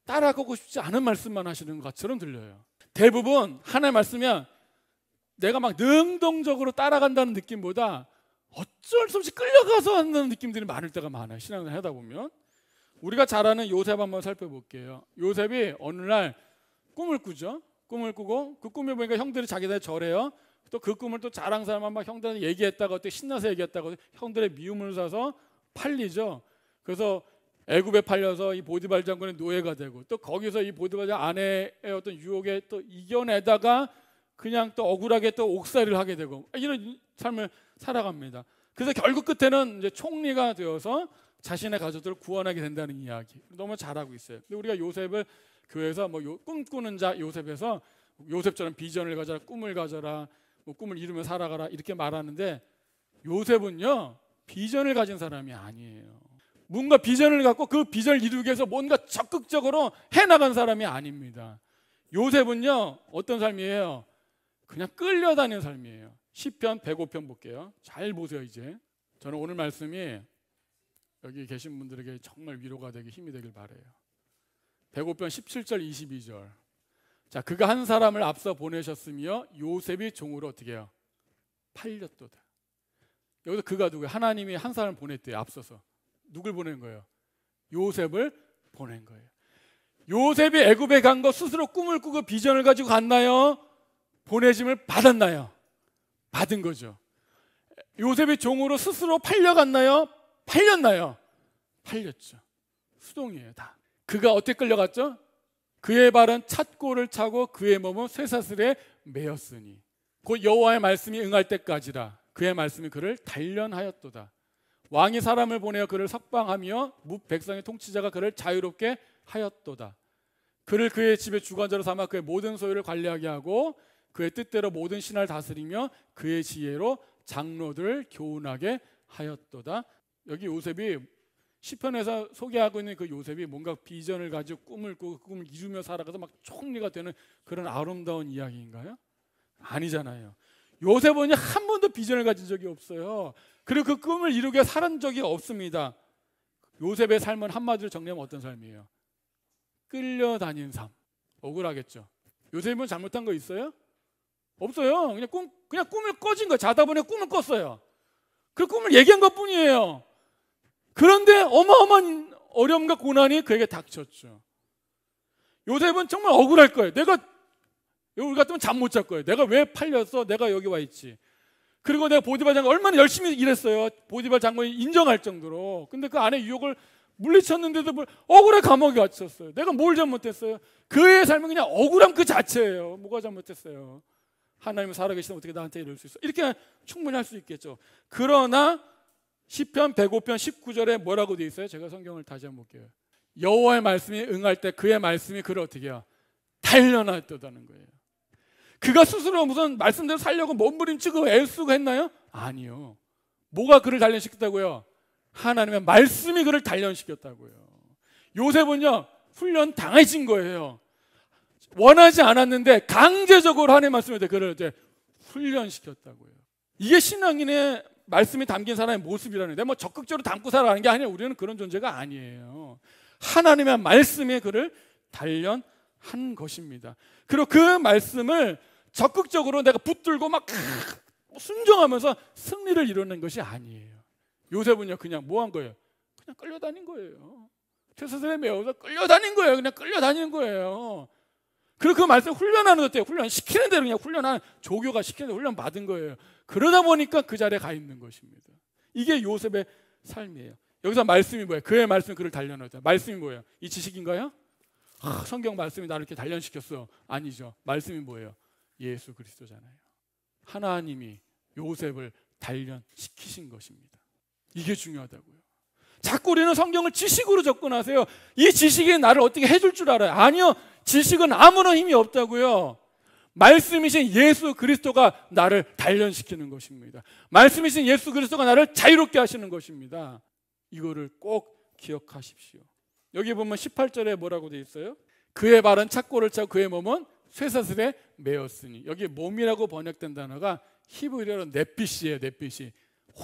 따라가고 싶지 않은 말씀만 하시는 것처럼 들려요. 대부분 하나님의 말씀이야 내가 막 능동적으로 따라간다는 느낌보다 어쩔 수 없이 끌려가서 하는 느낌들이 많을 때가 많아요. 신앙을 하다 보면. 우리가 잘 아는 요셉 한번 살펴볼게요. 요셉이 어느 날 꿈을 꾸죠. 꿈을 꾸고 그 꿈에 보니까 형들이 자기들 절해요. 또 그 꿈을 또 자랑 삼아 막 형들한테 얘기했다가 어떻게 신나서 얘기했다고 형들의 미움을 사서 팔리죠. 그래서 애굽에 팔려서 이 보디발 장군의 노예가 되고 또 거기서 이 보디발 아내의 어떤 유혹에 또 이겨내다가 그냥 또 억울하게 또 옥살이를 하게 되고 이런 삶을 살아갑니다. 그래서 결국 끝에는 이제 총리가 되어서 자신의 가족들을 구원하게 된다는 이야기 너무 잘하고 있어요. 근데 우리가 요셉을 교회에서 뭐 꿈꾸는 자 요셉에서 요셉처럼 비전을 가져라, 꿈을 가져라, 뭐 꿈을 이루며 살아가라 이렇게 말하는데 요셉은요 비전을 가진 사람이 아니에요. 뭔가 비전을 갖고 그 비전을 이루기 위해서 뭔가 적극적으로 해나간 사람이 아닙니다. 요셉은요 어떤 삶이에요? 그냥 끌려다니는 삶이에요. 시편 105편 볼게요. 잘 보세요. 이제 저는 오늘 말씀이 여기 계신 분들에게 정말 위로가 되기 힘이 되길 바라요. 105편 17절 22절. 자, 그가 한 사람을 앞서 보내셨으며 요셉이 종으로 어떻게 해요? 팔렸도다. 여기서 그가 누구예요? 하나님이 한 사람을 보냈대요. 앞서서. 누굴 보낸 거예요? 요셉을 보낸 거예요. 요셉이 애굽에 간 거 스스로 꿈을 꾸고 비전을 가지고 갔나요? 보내짐을 받았나요? 받은 거죠. 요셉이 종으로 스스로 팔려갔나요? 팔렸나요? 팔렸죠. 수동이에요 다. 그가 어떻게 끌려갔죠? 그의 발은 찻골을 차고 그의 몸은 쇠사슬에 매였으니 곧 여호와의 말씀이 응할 때까지라. 그의 말씀이 그를 단련하였도다. 왕이 사람을 보내어 그를 석방하며 뭇 백성의 통치자가 그를 자유롭게 하였도다. 그를 그의 집의 주관자로 삼아 그의 모든 소유를 관리하게 하고 그의 뜻대로 모든 신하를 다스리며 그의 지혜로 장로들을 교훈하게 하였도다. 여기 요셉이 시편에서 소개하고 있는 그 요셉이 뭔가 비전을 가지고 꿈을 꾸고 꿈을 이루며 살아가서 막 총리가 되는 그런 아름다운 이야기인가요? 아니잖아요. 요셉은 한 번도 비전을 가진 적이 없어요. 그리고 그 꿈을 이루게 살은 적이 없습니다. 요셉의 삶은 한마디로 정리하면 어떤 삶이에요? 끌려다닌 삶. 억울하겠죠. 요셉은 잘못한 거 있어요? 없어요. 그냥 꿈을 꿔진 거예요. 자다 보니 꿈을 꿨어요. 그 꿈을 얘기한 것 뿐이에요. 그런데 어마어마한 어려움과 고난이 그에게 닥쳤죠. 요셉은 정말 억울할 거예요. 우리 같으면 잠 못 잘 거예요. 내가 왜 팔렸어? 내가 여기 와 있지. 그리고 내가 보디발 장군 얼마나 열심히 일했어요. 보디발 장군이 인정할 정도로. 근데 그 안에 유혹을 물리쳤는데도 억울해 감옥에 갇혔어요. 내가 뭘 잘못했어요? 그의 삶은 그냥 억울함 그 자체예요. 뭐가 잘못했어요? 하나님은 살아계시면 어떻게 나한테 이럴 수 있어? 이렇게 충분히 할 수 있겠죠. 그러나 시편 105편 19절에 뭐라고 되어 있어요? 제가 성경을 다시 한번 볼게요. 여호와의 말씀이 응할 때 그의 말씀이 그를 어떻게 해요? 단련하였다는 거예요. 그가 스스로 무슨 말씀대로 살려고 몸부림치고 애쓰고 했나요? 아니요. 뭐가 그를 단련시켰다고요? 하나님의 말씀이 그를 단련시켰다고요. 요셉은요 훈련 당해진 거예요. 원하지 않았는데 강제적으로 하나님의 말씀에 그를 이제 훈련시켰다고요. 이게 신앙인의 말씀이 담긴 사람의 모습이라는 거예요. 뭐 적극적으로 담고 살아가는 게 아니에요. 우리는 그런 존재가 아니에요. 하나님의 말씀이 그를 단련한 것입니다. 그리고 그 말씀을 적극적으로 내가 붙들고 막 순종하면서 승리를 이루는 것이 아니에요. 요셉은요 그냥 뭐 한 거예요? 그냥 끌려다닌 거예요. 쇠사슬에 매어서 끌려다닌 거예요. 그냥 끌려다니는 거예요. 그리고 그 말씀 훈련하는 것 어때요? 훈련 시키는 대로 그냥 훈련하는, 조교가 시키는 대로 훈련 받은 거예요. 그러다 보니까 그 자리에 가 있는 것입니다. 이게 요셉의 삶이에요. 여기서 말씀이 뭐예요? 그의 말씀이 그를 단련하다. 말씀이 뭐예요? 이 지식인가요? 성경 말씀이 나를 이렇게 단련시켰어. 아니죠. 말씀이 뭐예요? 예수 그리스도잖아요. 하나님이 요셉을 단련시키신 것입니다. 이게 중요하다고요. 자꾸 우리는 성경을 지식으로 접근하세요. 이 지식이 나를 어떻게 해줄 줄 알아요? 아니요. 지식은 아무런 힘이 없다고요. 말씀이신 예수 그리스도가 나를 단련시키는 것입니다. 말씀이신 예수 그리스도가 나를 자유롭게 하시는 것입니다. 이거를 꼭 기억하십시오. 여기 보면 18절에 뭐라고 되어 있어요? 그의 발은 착고를 차고 그의 몸은 쇠사슬에 매었으니. 여기 몸이라고 번역된 단어가 히브리어로 넷빗이에요. 넷빗이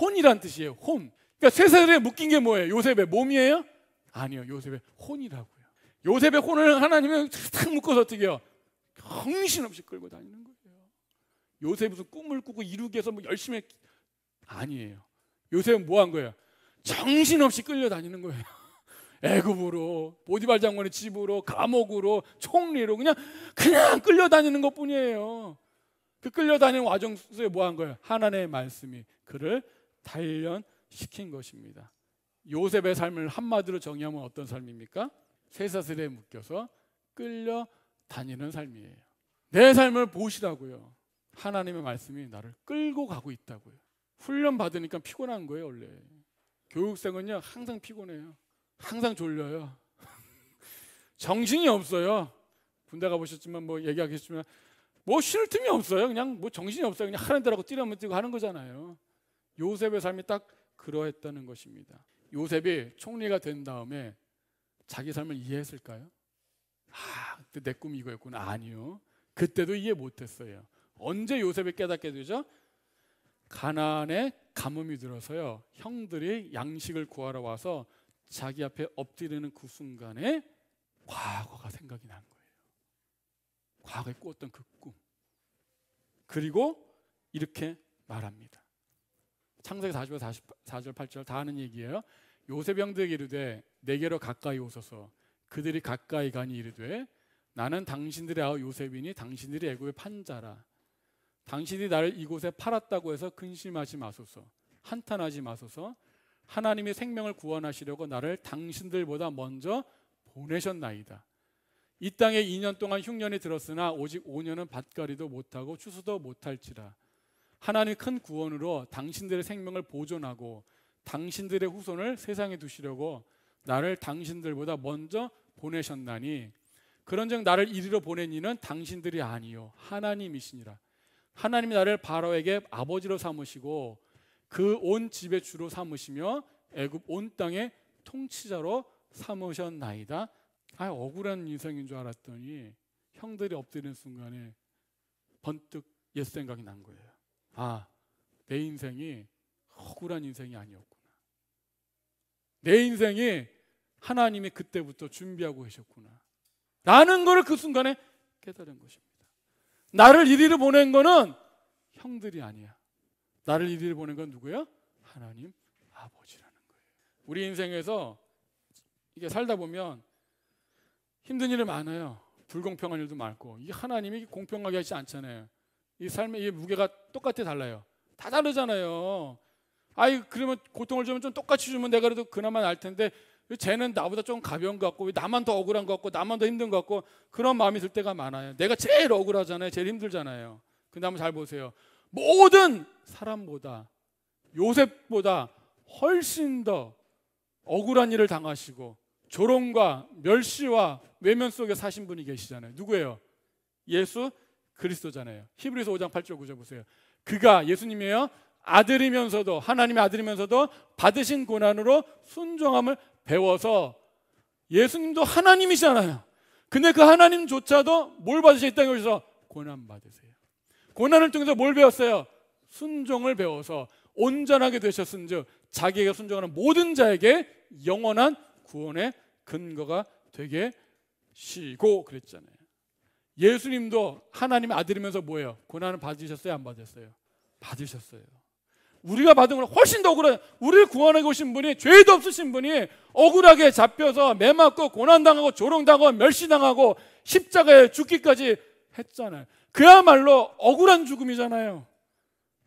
혼이란 뜻이에요. 혼. 그러니까 쇠사슬에 묶인 게 뭐예요? 요셉의 몸이에요? 아니요. 요셉의 혼이라고요. 요셉의 혼을 하나님이 탁 묶어서 어떻게 해요? 정신없이 끌고 다니는 거예요. 요셉이 무슨 꿈을 꾸고 이루기 위해서 뭐 열심히 아니에요. 요셉은 뭐 한 거예요? 정신없이 끌려다니는 거예요. 애굽으로, 보디발 장관의 집으로, 감옥으로, 총리로 그냥 끌려다니는 것뿐이에요. 그 끌려다니는 와중 속에 뭐 한 거예요? 하나님의 말씀이 그를 단련시킨 것입니다. 요셉의 삶을 한마디로 정의하면 어떤 삶입니까? 쇠사슬에 묶여서 끌려다니는 삶이에요. 내 삶을 보시라고요. 하나님의 말씀이 나를 끌고 가고 있다고요. 훈련 받으니까 피곤한 거예요. 원래 교육생은요 항상 피곤해요. 항상 졸려요. 정신이 없어요. 군대 가보셨지만 뭐 얘기하겠지만 뭐 쉴 틈이 없어요. 그냥 뭐 정신이 없어요. 그냥 하는 대로 뛰려면 뛰고 하는 거잖아요. 요셉의 삶이 딱 그러했다는 것입니다. 요셉이 총리가 된 다음에 자기 삶을 이해했을까요? 그때 내 꿈이 이거였구나. 아니요. 그때도 이해 못했어요. 언제 요셉이 깨닫게 되죠? 가나안에 가뭄이 들어서요. 형들이 양식을 구하러 와서 자기 앞에 엎드리는 그 순간에 과거가 생각이 난 거예요. 과거에 꾸었던 그 꿈. 그리고 이렇게 말합니다. 창세기 40절 44절 8절 다 하는 얘기예요. 요셉 형들에게 이르되 내게로 가까이 오소서. 그들이 가까이 가니 이르되 나는 당신들의 아우 요셉이니 당신들이 애굽의 판자라. 당신이 나를 이곳에 팔았다고 해서 근심하지 마소서. 한탄하지 마소서. 하나님이 생명을 구원하시려고 나를 당신들보다 먼저 보내셨나이다. 이 땅에 2년 동안 흉년이 들었으나 오직 5년은 밭갈이도 못하고 추수도 못할지라. 하나님이 큰 구원으로 당신들의 생명을 보존하고 당신들의 후손을 세상에 두시려고 나를 당신들보다 먼저 보내셨나니 그런즉 나를 이리로 보낸 이는 당신들이 아니요 하나님이시니라. 하나님이 나를 바로에게 아버지로 삼으시고 그 온 집의 주로 삼으시며 애굽 온 땅의 통치자로 삼으셨나이다. 억울한 인생인 줄 알았더니 형들이 엎드리는 순간에 번뜩 옛 생각이 난 거예요. 내 인생이 억울한 인생이 아니었구나. 내 인생이 하나님이 그때부터 준비하고 계셨구나 라는 것을 그 순간에 깨달은 것입니다. 나를 이리로 보낸 거는 형들이 아니야. 나를 이리로 보낸 건 누구야? 하나님 아버지라는 거예요. 우리 인생에서 이게 살다 보면 힘든 일이 많아요. 불공평한 일도 많고 이 하나님이 공평하게 하지 않잖아요. 이 삶의 이 무게가 똑같아 달라요. 다 다르잖아요. 그러면 고통을 주면 좀 똑같이 주면 내가 그래도 그나마 나을 텐데 쟤는 나보다 좀 가벼운 것 같고 나만 더 억울한 것 같고 나만 더 힘든 것 같고 그런 마음이 들 때가 많아요. 내가 제일 억울하잖아요. 제일 힘들잖아요. 근데 한번 잘 보세요. 모든 사람보다 요셉보다 훨씬 더 억울한 일을 당하시고 조롱과 멸시와 외면 속에 사신 분이 계시잖아요. 누구예요? 예수 그리스도잖아요. 히브리서 5장 8절 9절 보세요. 그가 예수님이에요. 아들이면서도 하나님의 아들이면서도 받으신 고난으로 순종함을 배워서 예수님도 하나님이잖아요. 근데 그 하나님조차도 뭘 받으셔? 이 땅에 오셔서 고난 받으세요. 고난을 통해서 뭘 배웠어요? 순종을 배워서 온전하게 되셨은즉 자기에게 순종하는 모든 자에게 영원한 구원의 근거가 되게 시고 그랬잖아요. 예수님도 하나님의 아들이면서 뭐예요? 고난을 받으셨어요? 안 받으셨어요? 받으셨어요. 우리가 받은 건 훨씬 더 억울해. 우리를 구원하고 오신 분이, 죄도 없으신 분이 억울하게 잡혀서 매 맞고 고난당하고 조롱당하고 멸시당하고 십자가에 죽기까지 했잖아요. 그야말로 억울한 죽음이잖아요.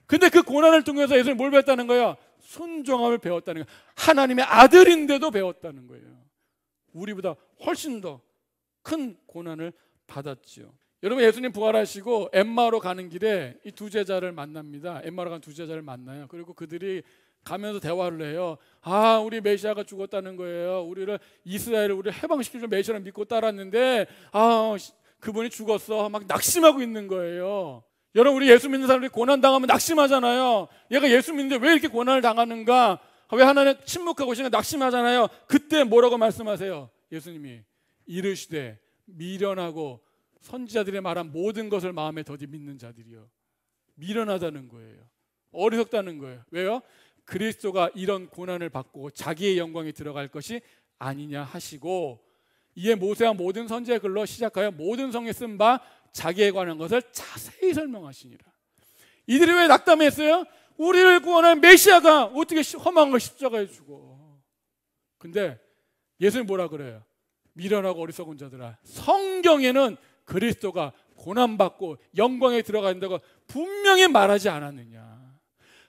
근데 그 고난을 통해서 예수님이 뭘 배웠다는 거예요? 순종함을 배웠다는 거예요. 하나님의 아들인데도 배웠다는 거예요. 우리보다 훨씬 더 큰 고난을 받았지요. 여러분, 예수님 부활하시고 엠마오로 가는 길에 이 두 제자를 만납니다. 엠마오로 간 두 제자를 만나요. 그리고 그들이 가면서 대화를 해요. 아, 우리 메시아가 죽었다는 거예요. 우리를 해방시킬 줄 메시아를 믿고 따랐는데 그분이 죽었어. 막 낙심하고 있는 거예요. 여러분, 우리 예수 믿는 사람들이 고난 당하면 낙심하잖아요. 얘가 예수 믿는데 왜 이렇게 고난을 당하는가? 왜 하나님 침묵하고 있으니까 낙심하잖아요. 그때 뭐라고 말씀하세요? 예수님이 이르시되 미련하고 선지자들이 말한 모든 것을 마음에 더디 믿는 자들이요. 미련하다는 거예요. 어리석다는 거예요. 왜요? 그리스도가 이런 고난을 받고 자기의 영광에 들어갈 것이 아니냐 하시고, 이에 모세와 모든 선지자의 글로 시작하여 모든 성에 쓴 바 자기에 관한 것을 자세히 설명하시니라. 이들이 왜 낙담했어요? 우리를 구원할 메시아가 어떻게 험한 걸 십자가에 죽어. 근데 예수님 뭐라 그래요? 미련하고 어리석은 자들아, 성경에는 그리스도가 고난받고 영광에 들어간다고 분명히 말하지 않았느냐.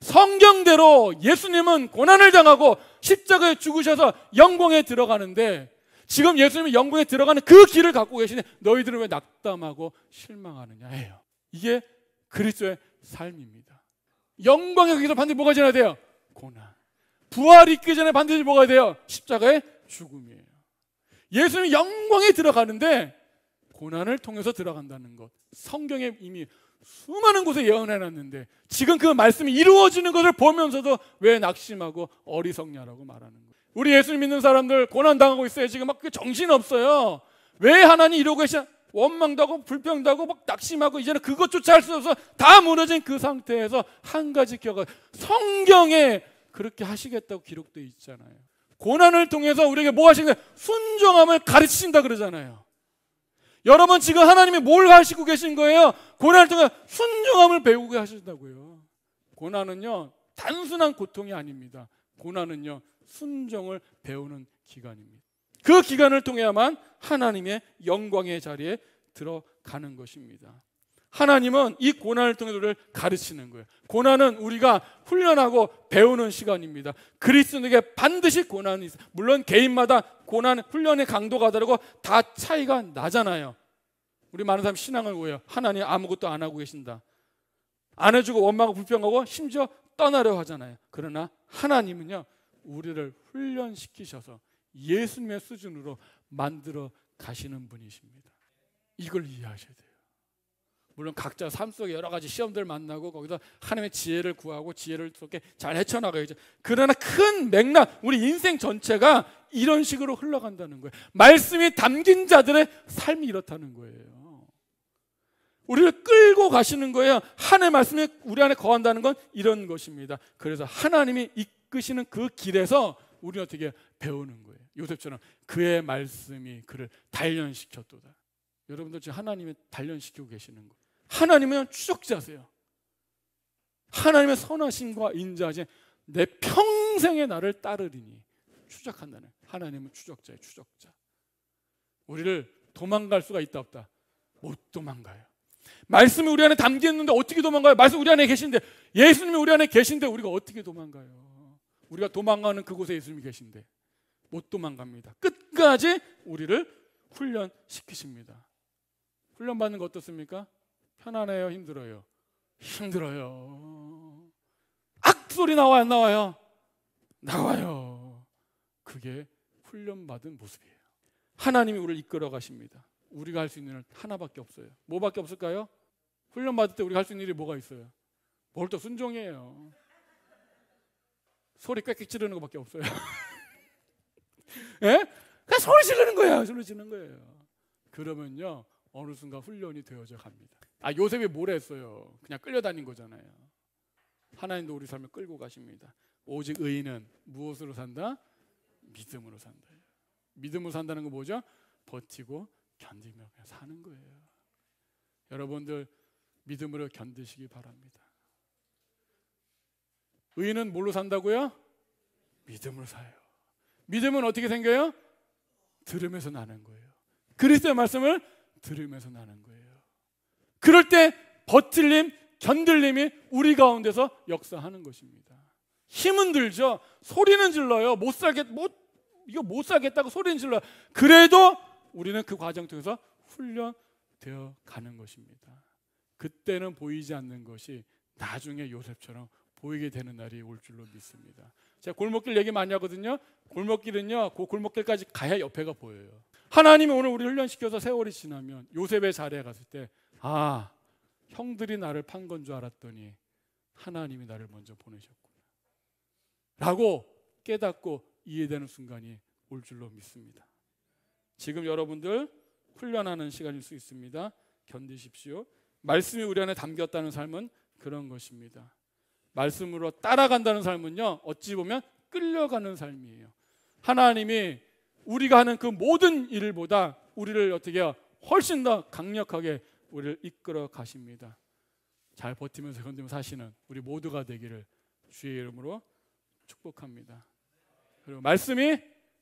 성경대로 예수님은 고난을 당하고 십자가에 죽으셔서 영광에 들어가는데, 지금 예수님이 영광에 들어가는 그 길을 갖고 계시네. 너희들은 왜 낙담하고 실망하느냐 해요. 이게 그리스도의 삶입니다. 영광의 길에서 반드시 뭐가 지나야 돼요? 고난. 부활이 있기 전에 반드시 뭐가 돼요? 십자가의 죽음이에요. 예수님이 영광에 들어가는데 고난을 통해서 들어간다는 것, 성경에 이미 수많은 곳에 예언해놨는데 지금 그 말씀이 이루어지는 것을 보면서도 왜 낙심하고 어리석냐라고 말하는 거예요. 우리 예수님 믿는 사람들 고난당하고 있어요. 지금 막 정신없어요. 왜 하나님 이러고 계시나? 원망도 하고 불평도 하고 막 낙심하고 이제는 그것조차 할 수 없어 다 무너진 그 상태에서 한 가지 기억하, 성경에 그렇게 하시겠다고 기록되어 있잖아요. 고난을 통해서 우리에게 뭐 하시는 거예요? 순종함을 가르치신다 그러잖아요. 여러분, 지금 하나님이 뭘 하시고 계신 거예요? 고난을 통해 순종함을 배우게 하신다고요. 고난은요 단순한 고통이 아닙니다. 고난은요 순종을 배우는 기간입니다. 그 기간을 통해야만 하나님의 영광의 자리에 들어가는 것입니다. 하나님은 이 고난을 통해 우리를 가르치는 거예요. 고난은 우리가 훈련하고 배우는 시간입니다. 그리스도에게 반드시 고난이 있어요. 물론 개인마다 고난 훈련의 강도가 다르고 다 차이가 나잖아요. 우리 많은 사람이 신앙을 오해요. 하나님 아무것도 안 하고 계신다, 안 해주고 원망하고 불평하고 심지어 떠나려 하잖아요. 그러나 하나님은요 우리를 훈련시키셔서 예수님의 수준으로 만들어 가시는 분이십니다. 이걸 이해하셔야 돼요. 물론 각자 삶 속에 여러 가지 시험들 만나고 거기서 하나님의 지혜를 구하고 지혜를 속에 잘 헤쳐나가야죠. 그러나 큰 맥락, 우리 인생 전체가 이런 식으로 흘러간다는 거예요. 말씀이 담긴 자들의 삶이 이렇다는 거예요. 우리를 끌고 가시는 거예요. 하나님의 말씀이 우리 안에 거한다는 건 이런 것입니다. 그래서 하나님이 이끄시는 그 길에서 우리는 어떻게 배우는 거예요. 요셉처럼 그의 말씀이 그를 단련시켰도다. 여러분들 지금 하나님이 단련시키고 계시는 거예요. 하나님은 추적자세요. 하나님의 선하심과 인자하심, 내 평생의 나를 따르리니 추적한다는, 하나님은 추적자예요. 추적자. 우리를 도망갈 수가 있다 없다? 못 도망가요. 말씀이 우리 안에 담겨 있는데 어떻게 도망가요? 말씀 우리 안에 계신데, 예수님이 우리 안에 계신데 우리가 어떻게 도망가요? 우리가 도망가는 그곳에 예수님이 계신데 못 도망갑니다. 끝까지 우리를 훈련시키십니다. 훈련받는 거 어떻습니까? 편안해요? 힘들어요? 힘들어요. 악소리 나와요? 안 나와요? 나와요. 그게 훈련받은 모습이에요. 하나님이 우리를 이끌어 가십니다. 우리가 할 수 있는 일은 하나밖에 없어요. 뭐밖에 없을까요? 훈련받을 때 우리가 할 수 있는 일이 뭐가 있어요? 뭘 또 순종이에요. 소리 꽥꽥 지르는 것밖에 없어요. 예? 그냥 소리 지르는 거예요. 소리 지르는 거예요. 그러면요 어느 순간 훈련이 되어져 갑니다. 요셉이 뭘 했어요? 그냥 끌려다닌 거잖아요. 하나님도 우리 삶을 끌고 가십니다. 오직 의인은 무엇으로 산다? 믿음으로 산다. 믿음으로 산다는 건 뭐죠? 버티고 견디며 그냥 사는 거예요. 여러분들 믿음으로 견디시기 바랍니다. 의인은 뭘로 산다고요? 믿음으로 사요. 믿음은 어떻게 생겨요? 들으면서 나는 거예요. 그리스도의 말씀을 들으면서 나는 거예요. 그럴 때 버틸림, 견딜림이 우리 가운데서 역사하는 것입니다. 힘은 들죠. 소리는 질러요. 이거 못 살겠다고 소리는 질러요. 그래도 우리는 그 과정 통해서 훈련되어 가는 것입니다. 그때는 보이지 않는 것이 나중에 요셉처럼 보이게 되는 날이 올 줄로 믿습니다. 제가 골목길 얘기 많이 하거든요. 골목길은요, 그 골목길까지 가야 옆에가 보여요. 하나님이 오늘 우리 훈련시켜서 세월이 지나면 요셉의 자리에 갔을 때, 아, 형들이 나를 판 건 줄 알았더니 하나님이 나를 먼저 보내셨구나 라고 깨닫고 이해되는 순간이 올 줄로 믿습니다. 지금 여러분들 훈련하는 시간일 수 있습니다. 견디십시오. 말씀이 우리 안에 담겼다는 삶은 그런 것입니다. 말씀으로 따라간다는 삶은요, 어찌 보면 끌려가는 삶이에요. 하나님이 우리가 하는 그 모든 일보다 우리를 어떻게 해요? 훨씬 더 강력하게 우리를 이끌어 가십니다. 잘 버티면서 견디면서 사시는 우리 모두가 되기를 주의 이름으로 축복합니다. 그리고 말씀이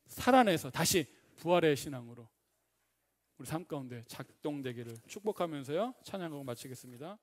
살아내서 다시 부활의 신앙으로 우리 삶 가운데 작동되기를 축복하면서요, 찬양하고 마치겠습니다.